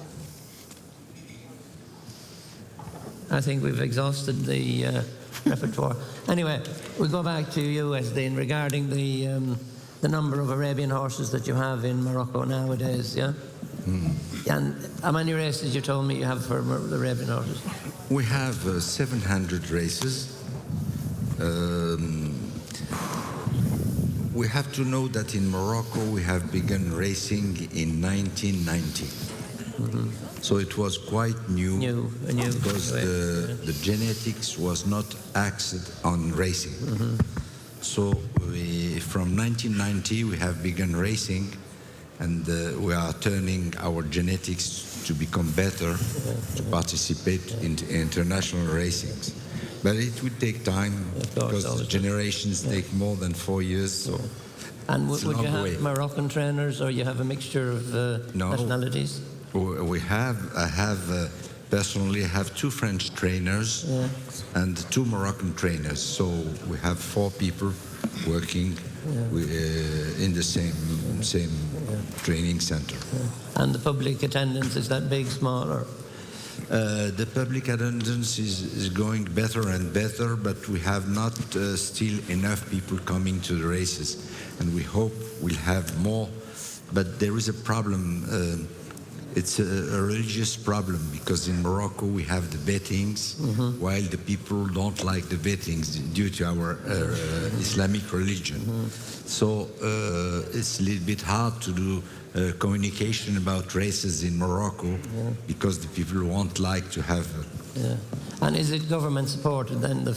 I think we've exhausted the repertoire. Anyway, we'll go back to you, Esdine, regarding the number of Arabian horses that you have in Morocco nowadays, yeah? And how many races you told me you have for the Arabian horses? We have 700 races. We have to know that in Morocco we have begun racing in 1990. So it was quite new because the genetics was not axed on racing. So from 1990 we have begun racing, and we are turning our genetics to become better to participate in international racings. But it will take time because the generations take more than 4 years. So and would you have Moroccan trainers, or you have a mixture of nationalities? I personally have 2 French trainers and 2 Moroccan trainers. So we have 4 people working in the same training center. And the public attendance, is that big, small, or? The public attendance is going better and better, but we have not still enough people coming to the races, and we hope we'll have more. But there is a problem. It's a religious problem, because in Morocco we have the bettings, while the people don't like the bettings due to our Islamic religion. So it's a little bit hard to do communication about races in Morocco because the people won't like to have. And is it government supported then, the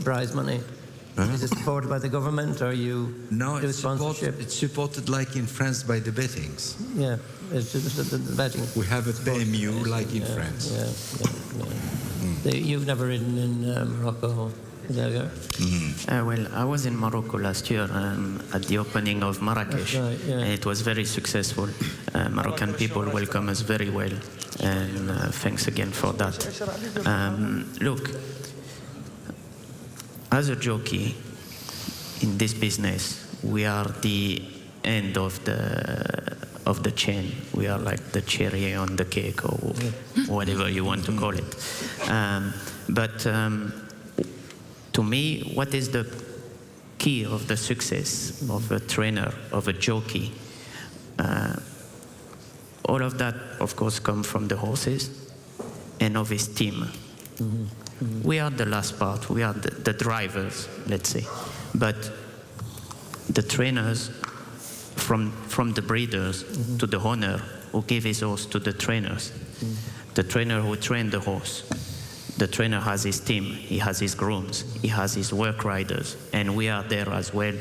prize money? Is it supported by the government, or you No, do sponsorship? It's supported like in France by the bettings. Yeah, it's the betting. We have a PMU like in France. You've never ridden in Morocco, Xavier? Well, I was in Morocco last year at the opening of Marrakesh. That's right, yeah. And it was very successful. Moroccan people welcome us very well, and thanks again for that. Look, as a jockey in this business, we are the end of the chain. We are like the cherry on the cake, or whatever you want to call it. But to me, what is the key of the success of a trainer, of a jockey? All of that, of course, comes from the horses and of his team. We are the last part. We are the drivers, let's say. But the trainers, from the breeders to the owner who give his horse to the trainers, the trainer who trained the horse, the trainer has his team, he has his grooms, he has his work riders, and we are there as well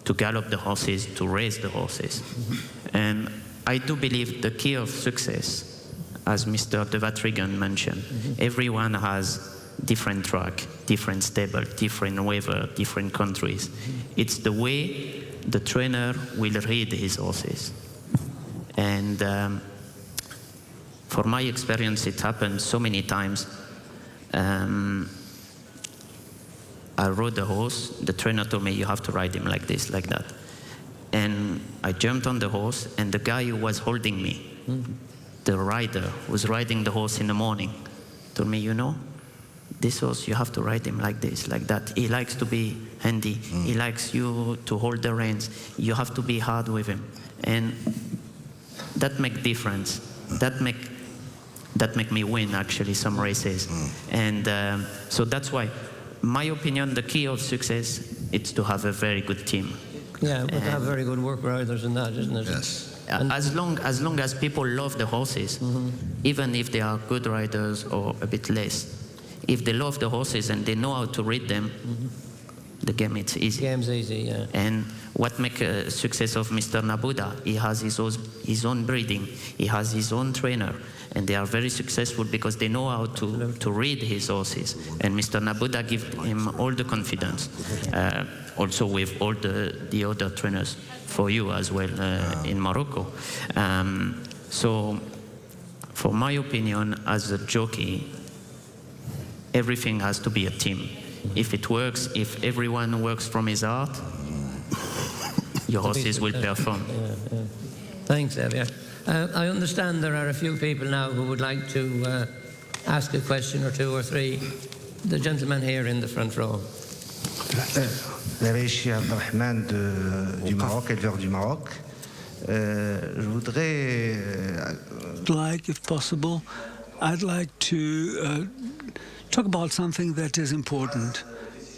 to gallop the horses, to race the horses. And I do believe the key of success, as Mr. De Vatrigan mentioned, everyone has different track, different stable, different weather, different countries. It's the way the trainer will read his horses. And for my experience, it happened so many times. I rode the horse, the trainer told me, you have to ride him like this, like that. And I jumped on the horse, and the guy who was holding me, the rider who was riding the horse in the morning, told me, you know, this horse, you have to ride him like this, like that. He likes to be handy. He likes you to hold the reins. You have to be hard with him. And that make difference. That make me win, actually, some races. And so that's why, my opinion, the key of success is to have a very good team. Yeah, but to have very good work riders and that, isn't it? Yes. As long as people love the horses, even if they are good riders or a bit less, if they love the horses and they know how to read them, the game is easy. Game's easy, yeah. And what makes a success of Mr. Nabuda, he has his own breeding, he has his own trainer, and they are very successful because they know how to read his horses. And Mr. Nabuda gives him all the confidence, also with all the other trainers for you as well in Morocco. So, for my opinion, as a jockey, everything has to be a team. If it works, if everyone works from his heart, your horses will perform. Thanks, Xavier. I understand there are a few people now who would like to ask a question or two or three. The gentleman here in the front row. Sheikh Abdelrahman du Maroc, éleveur du Maroc. Je voudrais... if possible, I'd like to talk about something that is important.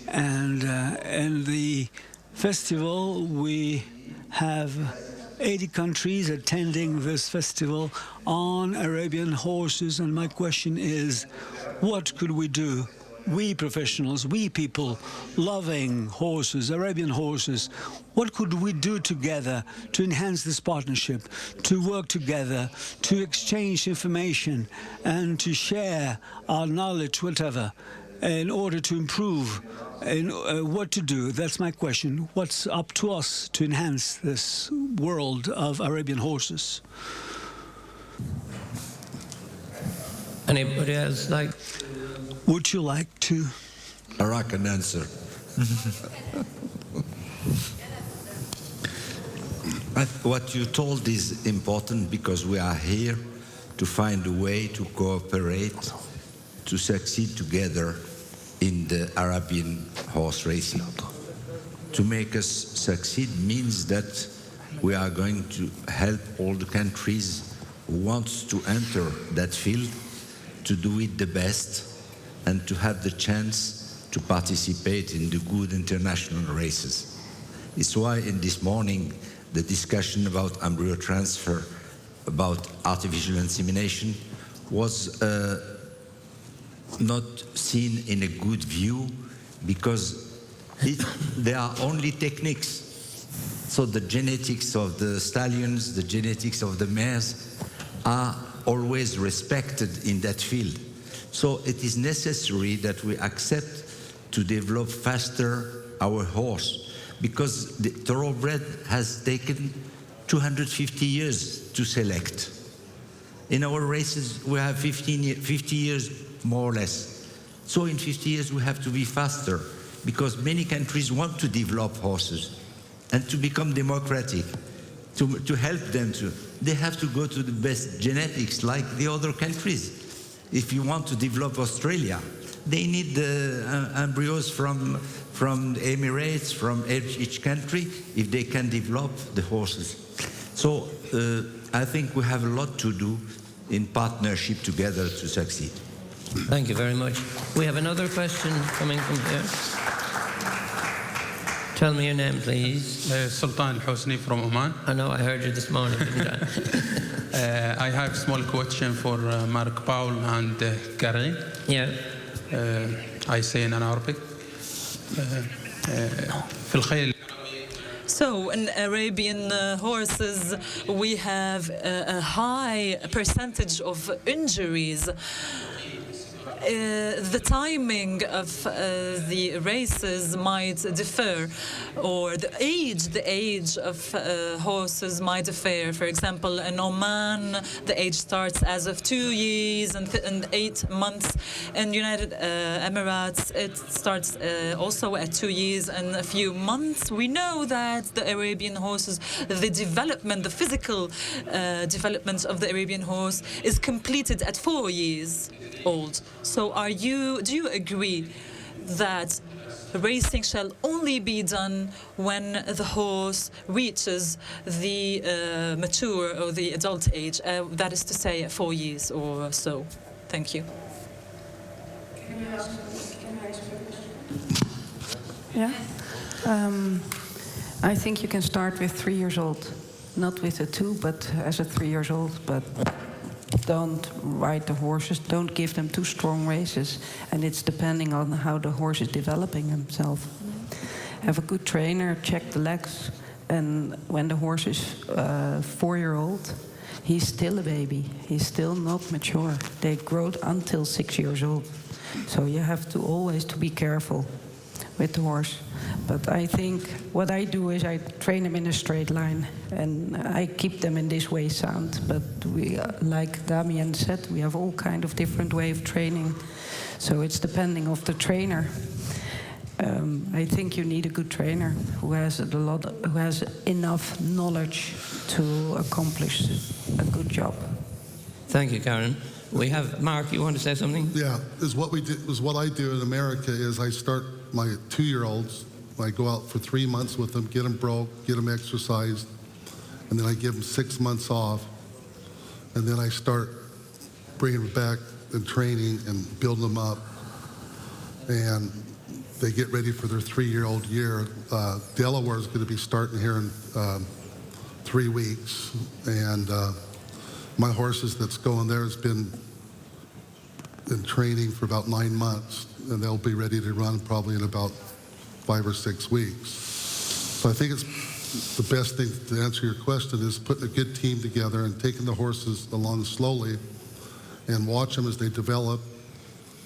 And in the festival, we have 80 countries attending this festival on Arabian horses. And my question is, what could we do? We professionals, we people loving horses, Arabian horses, what could we do together to enhance this partnership, to work together, to exchange information and to share our knowledge, whatever, in order to improve what to do? That's my question. What's up to us to enhance this world of Arabian horses? Anybody else like? Would you like to? I can answer. What you told is important because we are here to find a way to cooperate, to succeed together in the Arabian horse racing. To make us succeed means that we are going to help all the countries who want to enter that field to do it the best and to have the chance to participate in the good international races. It's why in this morning the discussion about embryo transfer, about artificial insemination, was not seen in a good view because there are only techniques. So the genetics of the stallions, the genetics of the mares are always respected in that field. So it is necessary that we accept to develop faster our horse, because the thoroughbred has taken 250 years to select. In our races, we have 50 years, more or less. So in 50 years, we have to be faster, because many countries want to develop horses and to become democratic, to help them to. They have to go to the best genetics like the other countries. If you want to develop Australia, they need the embryos from the Emirates, from each country, if they can develop the horses. So I think we have a lot to do in partnership together to succeed. Thank you very much. We have another question coming from here. Tell me your name, please. Sultan Hosni from Oman. I know, I heard you this morning, didn't I? I have a small question for Mark Paul and Karin. Yeah. I say in Arabic. في الخيل. So in Arabian horses, we have a high percentage of injuries. The timing of the races might differ, or the age of horses might differ. For example, in Oman, the age starts as of 2 years and 8 months. In United Emirates, it starts also at 2 years and a few months. We know that the Arabian horses, the development, the physical development of the Arabian horse is completed at 4 years old. So do you agree that racing shall only be done when the horse reaches the mature or the adult age, that is to say 4 years or so? Thank you. Yeah. I think you can start with 3 years old, not with a 2, but as a 3 years old, but don't ride the horses, don't give them too strong races, and it's depending on how the horse is developing himself. Have a good trainer, check the legs, and when the horse is 4-year-old, he's still a baby, he's still not mature. They grow until 6 years old, so you have to always be careful with the horse. But I think what I do is I train them in a straight line, and I keep them in this way sound. But we, like Damien said, we have all kind of different way of training, so it's depending of the trainer. I think you need a good trainer who has enough knowledge to accomplish a good job. Thank you, Karen. We have Mark. You want to say something? Yeah, what I do in America is I start my 2-year-olds. I go out for 3 months with them, get them broke, get them exercised, and then I give them 6 months off, and then I start bringing them back and training and building them up, and they get ready for their 3-year-old year. Delaware is going to be starting here in 3 weeks, and my horses that's going there has been in training for about 9 months, and they'll be ready to run probably in about 5 or 6 weeks. So I think it's the best thing to answer your question is putting a good team together and taking the horses along slowly and watch them as they develop,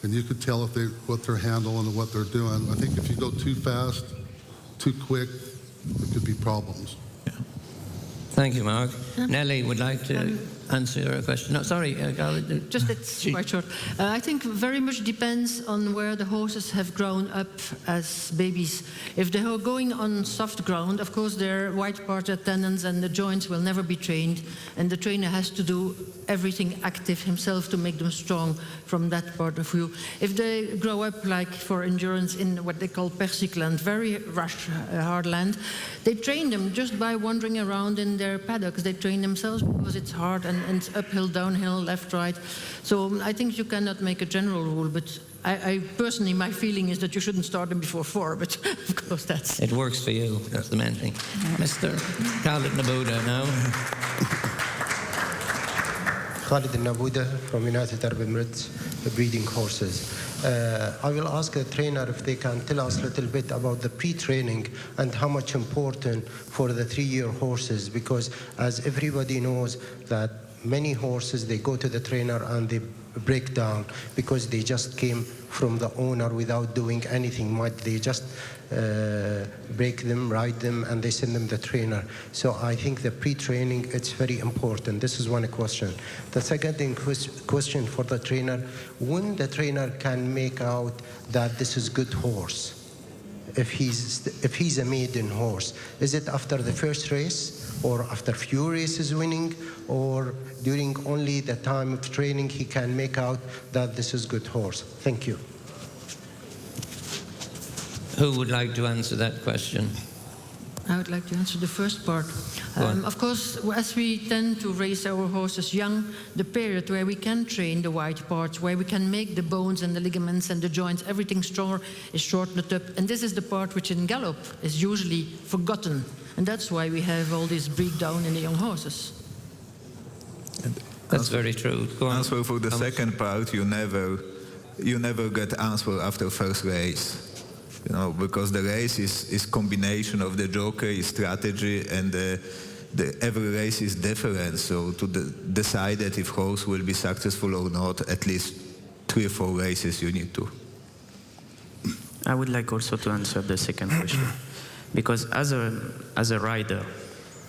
and you could tell what they're handling and what they're doing. I think if you go too fast, too quick, there could be problems. Yeah. Thank you, Mark. Nellie would like to answer your question. No, sorry, just it's quite short. I think very much depends on where the horses have grown up as babies. If they are going on soft ground, of course their white-parted tendons and the joints will never be trained, and the trainer has to do everything active himself to make them strong from that part of view. If they grow up like for endurance in what they call Persic land, very rush, hard land, they train them just by wandering around in their paddocks. They train themselves because it's hard and it's uphill, downhill, left, right. So I think you cannot make a general rule, but I personally, my feeling is that you shouldn't start them before 4, but of course that's... It works for you, that's the main thing. Mr. Khalid Nabuda now. Khalid Nabuda from United Arab Emirates, breeding horses. I will ask the trainer if they can tell us a little bit about the pre-training and how much important for the 3-year horses, because as everybody knows that many horses, they go to the trainer and they break down because they just came from the owner without doing anything much. They just break them, ride them, and they send them the trainer. So I think the pre-training, it's very important. This is one question. The second question for the trainer, when the trainer can make out that this is good horse, if he's a maiden horse, is it after the first race or after few races winning, or during only the time of training he can make out that this is good horse? Thank you. Who would like to answer that question? I would like to answer the first part. Of course, as we tend to raise our horses young, the period where we can train the white parts, where we can make the bones and the ligaments and the joints, everything stronger, is shortened up. And this is the part which in gallop is usually forgotten. And that's why we have all this breakdown in the young horses. That's very true. Go on. Answer for the second part, you never get answer after first race. You know, because the race is combination of the jockey, strategy, and every race is different. So to decide that if horse will be successful or not, at least 3 or 4 races you need to. I would like also to answer the second question, because as a rider,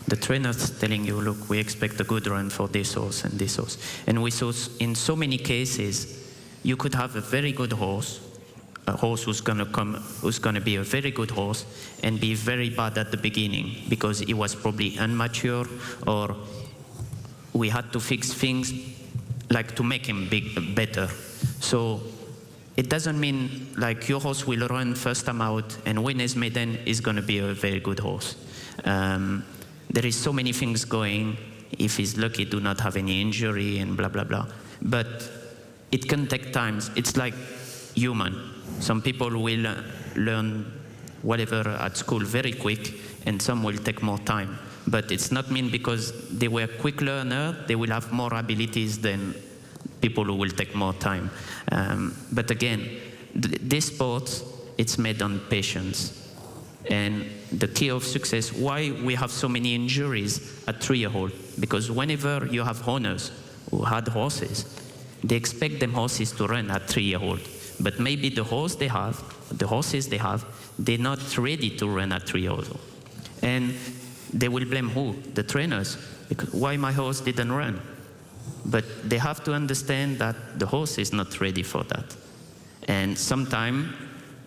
the trainer's telling you, look, we expect a good run for this horse and this horse, and we saw in so many cases, you could have a very good horse, a horse who's going to be a very good horse and be very bad at the beginning because he was probably immature, or we had to fix things like to make him better. So it doesn't mean like your horse will run first time out and win his maiden is going to be a very good horse. There is so many things going. If he's lucky, do not have any injury and blah blah blah. But it can take time. It's like human. Some people will learn whatever at school very quick, and some will take more time. But it's not mean because they were quick learner, they will have more abilities than people who will take more time. But again, this sport, it's made on patience. And the key of success, why we have so many injuries at 3-year-old, because whenever you have owners who had horses, they expect them horses to run at 3-year-old. But maybe the horses they have, they're not ready to run at 3-year-old. And they will blame who? The trainers. Because why my horse didn't run? But they have to understand that the horse is not ready for that. And sometimes,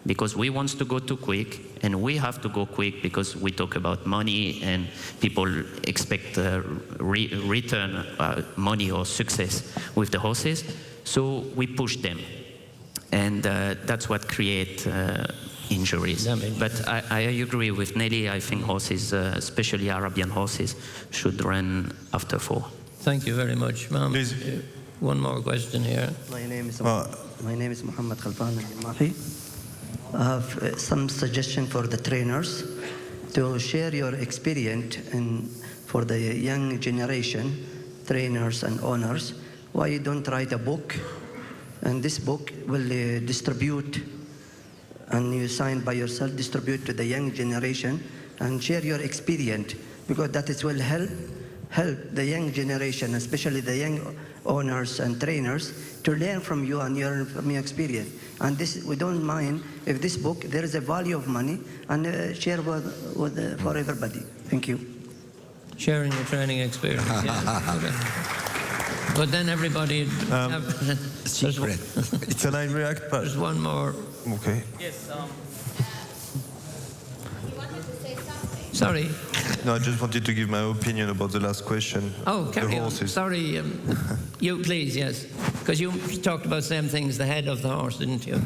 because we want to go too quick, and we have to go quick because we talk about money and people expect return money or success with the horses, so we push them. And that's what creates injuries. But I agree with Nelly. I think horses, especially Arabian horses, should run after 4. Thank you very much, ma'am. Please. One more question here. My name is Muhammad Khalfan al-Mahi. I have some suggestion for the trainers to share your experience for the young generation, trainers and owners, why you don't write a book. And this book will distribute, and you sign by yourself, distribute to the young generation and share your experience, because that is will help the young generation, especially the young owners and trainers, to learn from you and from your experience. And this, we don't mind if this book, there is a value of money, and share for everybody. Thank you. Sharing your training experience. Yeah. But then everybody secret. Can I react? There's one more. Okay. Yes. You wanted to say something. Sorry. No, I just wanted to give my opinion about the last question. Oh, carry on. Horses. Sorry. You, please, yes. Because you talked about same things, the head of the horse, didn't you?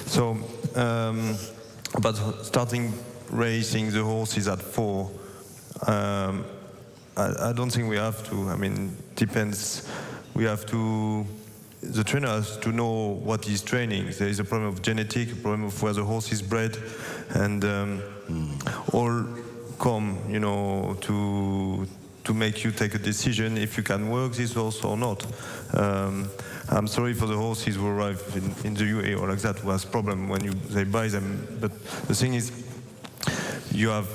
So, about starting racing the horses at 4, I don't think we have to. I mean, depends. We have to the trainer has to know what he's training. There is a problem of genetic, a problem of where the horse is bred, and all come, to make you take a decision if you can work this horse or not. I'm sorry for the horses who arrive in the UAE or like that who has problem when they buy them. But the thing is, you have,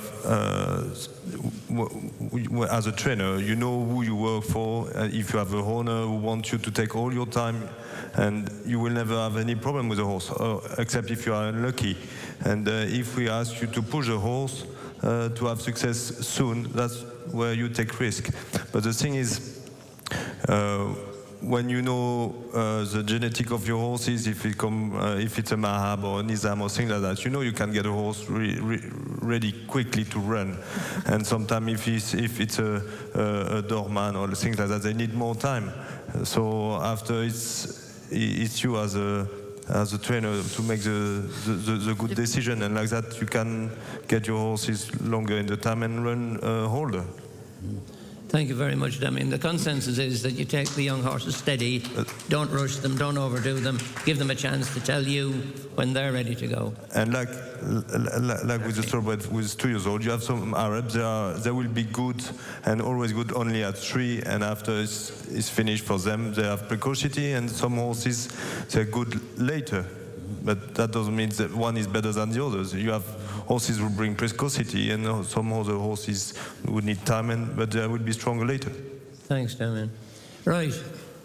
as a trainer, you know who you work for. If you have a owner who wants you to take all your time, and you will never have any problem with the horse, except if you are unlucky. And if we ask you to push a horse to have success soon, that's where you take risk. But the thing is, when you know the genetic of your horses, if it's a Mahab or a Nizam or things like that, you can get a horse ready quickly to run. And sometimes if it's a Dorman or things like that, they need more time. So after it's you as a trainer to make the good decision, and like that you can get your horses longer in the time and run older. Thank you very much, Damien. The consensus is that you take the young horses steady, don't rush them, don't overdo them, give them a chance to tell you when they're ready to go. And like with the thoroughbred with 2 years old, you have some Arabs, they will be good and always good only at 3, and after it's finished for them, they have precocity, and some horses, they're good later. But that doesn't mean that one is better than the others. You have horses who bring precocity, and some other horses would need time, but they will be stronger later. Thanks, Damien. Right,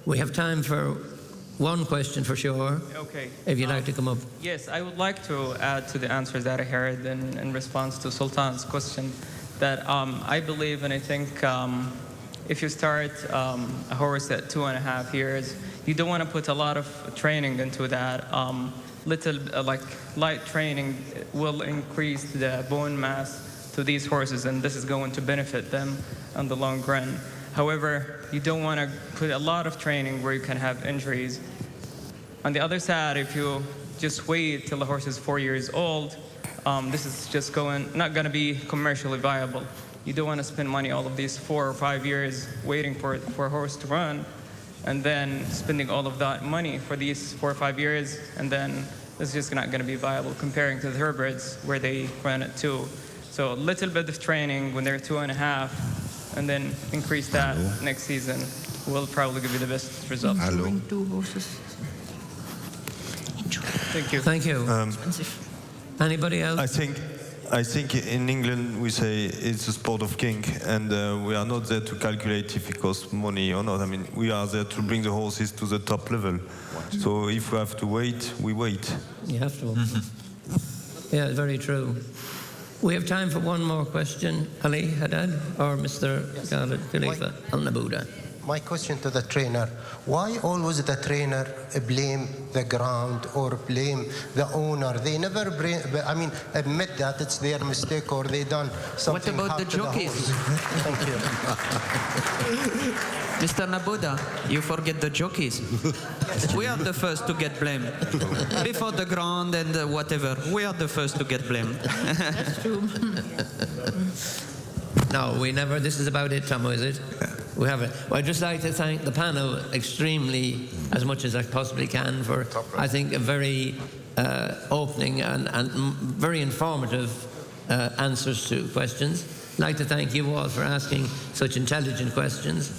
we have time for one question for sure. Okay. If you'd like to come up. Yes, I would like to add to the answers that I heard in response to Sultan's question, that I believe and I think if you start a horse at 2.5 years, you don't want to put a lot of training into that. Light training will increase the bone mass to these horses, and this is going to benefit them on the long run. However, you don't want to put a lot of training where you can have injuries. On the other side, if you just wait till the horse is 4 years old, this is just not going to be commercially viable. You don't want to spend money all of these 4 or 5 years waiting for a horse to run, and then spending all of that money for these 4 or 5 years, and then it's just not going to be viable comparing to the thoroughbreds where they run at 2. So a little bit of training when they're 2.5, and then increase that next season will probably give you the best results. Two horses. Thank you. Thank you. Anybody else? I think in England we say it's a sport of king, and we are not there to calculate if it costs money or not. I mean, we are there to bring the horses to the top level. So if we have to wait, we wait. You have to. Yeah, very true. We have time for one more question. Ali Haddad or Mr. Khalid Khalifa Al-Nabouda. My question to the trainer, why always the trainer blame the ground or blame the owner? They never admit that it's their mistake or they done something. What about the jockeys? Thank you. Mr. Nabouda, you forget the jockeys. We are the first to get blamed. Before the ground and whatever, we are the first to get blamed. That's true. No, we never. This is about it, Tomo, is it? We have it. Well, I'd just like to thank the panel extremely, as much as I possibly can, for, I think, a very opening and very informative answers to questions. I'd like to thank you all for asking such intelligent questions,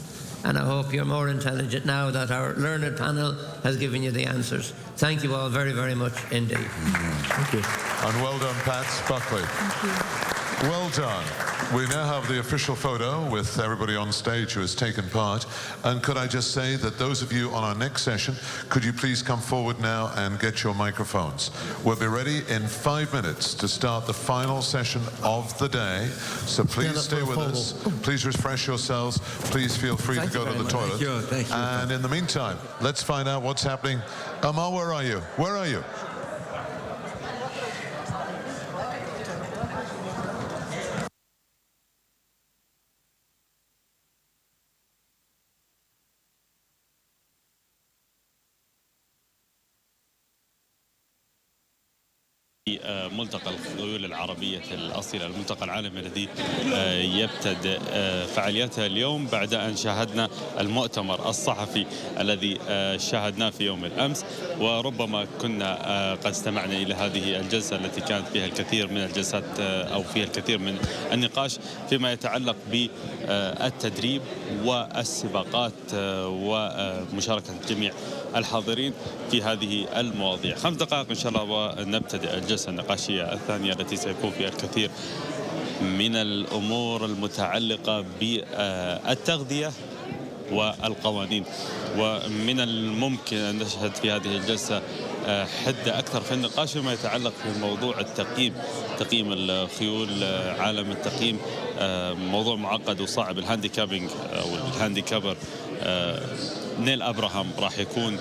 and I hope you're more intelligent now that our learned panel has given you the answers. Thank you all very, very much indeed. Thank you. And well done, Pat Buckley. Thank you. Well done. We now have the official photo with everybody on stage who has taken part. And could I just say that those of you on our next session, could you please come forward now and get your microphones? We'll be ready in 5 minutes to start the final session of the day. So please stay with us. Please refresh yourselves. Please feel free to go to the toilet. Thank you. And in the meantime, let's find out what's happening. Amal, where are you? Where are you? ملتقى الخيول العربية الأصيلة، الملتقى العالمي الذي يبتدئ فعالياته اليوم بعد أن شاهدنا المؤتمر الصحفي الذي شاهدناه في يوم الأمس، وربما كنا قد استمعنا إلى هذه الجلسة التي كانت فيها الكثير من الجلسات أو فيها الكثير من النقاش فيما يتعلق بالتدريب والسباقات ومشاركة جميع الحاضرين في هذه المواضيع. 5 دقائق إن شاء الله ونبتدئ الجلسة النقاشية الثانية التي سيكون فيها الكثير من الأمور المتعلقة بالتغذية والقوانين. ومن الممكن أن نشهد في هذه الجلسة حدة أكثر في النقاش فيما يتعلق بموضوع التقييم، تقييم الخيول، عالم التقييم موضوع معقد وصعب. الهانديكابينج أو الهانديكابر نيل أبراهام راح يكون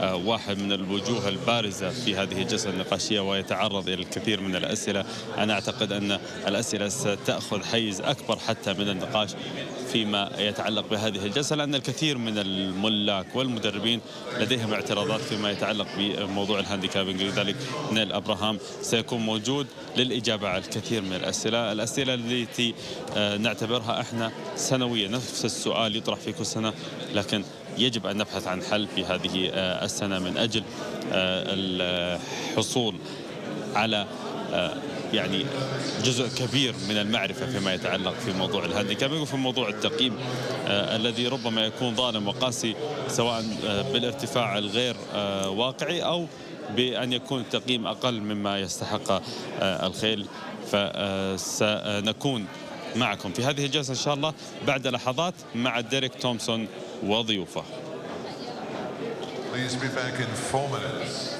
واحد من الوجوه البارزة في هذه الجلسة النقاشية ويتعرض إلى الكثير من الأسئلة. أنا أعتقد أن الأسئلة ستأخذ حيز أكبر حتى من النقاش فيما يتعلق بهذه الجلسة، لأن الكثير من الملاك والمدربين لديهم اعتراضات فيما يتعلق بموضوع الهانديكابينج، لذلك نيل أبراهام سيكون موجود للإجابة على الكثير من الأسئلة التي نعتبرها احنا سنوية. نفس السؤال يطرح في كل سنة، لكن يجب أن نبحث عن حل في هذه السنة من أجل الحصول على يعني جزء كبير من المعرفة فيما يتعلق في موضوع الهانديكابينج وفي موضوع التقييم الذي ربما يكون ظالم وقاسي، سواء بالارتفاع الغير واقعي أو بأن يكون التقييم أقل مما يستحق الخيل. فسنكون معكم في هذه الجلسة إن شاء الله بعد لحظات مع ديريك تومسون وضيوفه. Please be back in 4 minutes.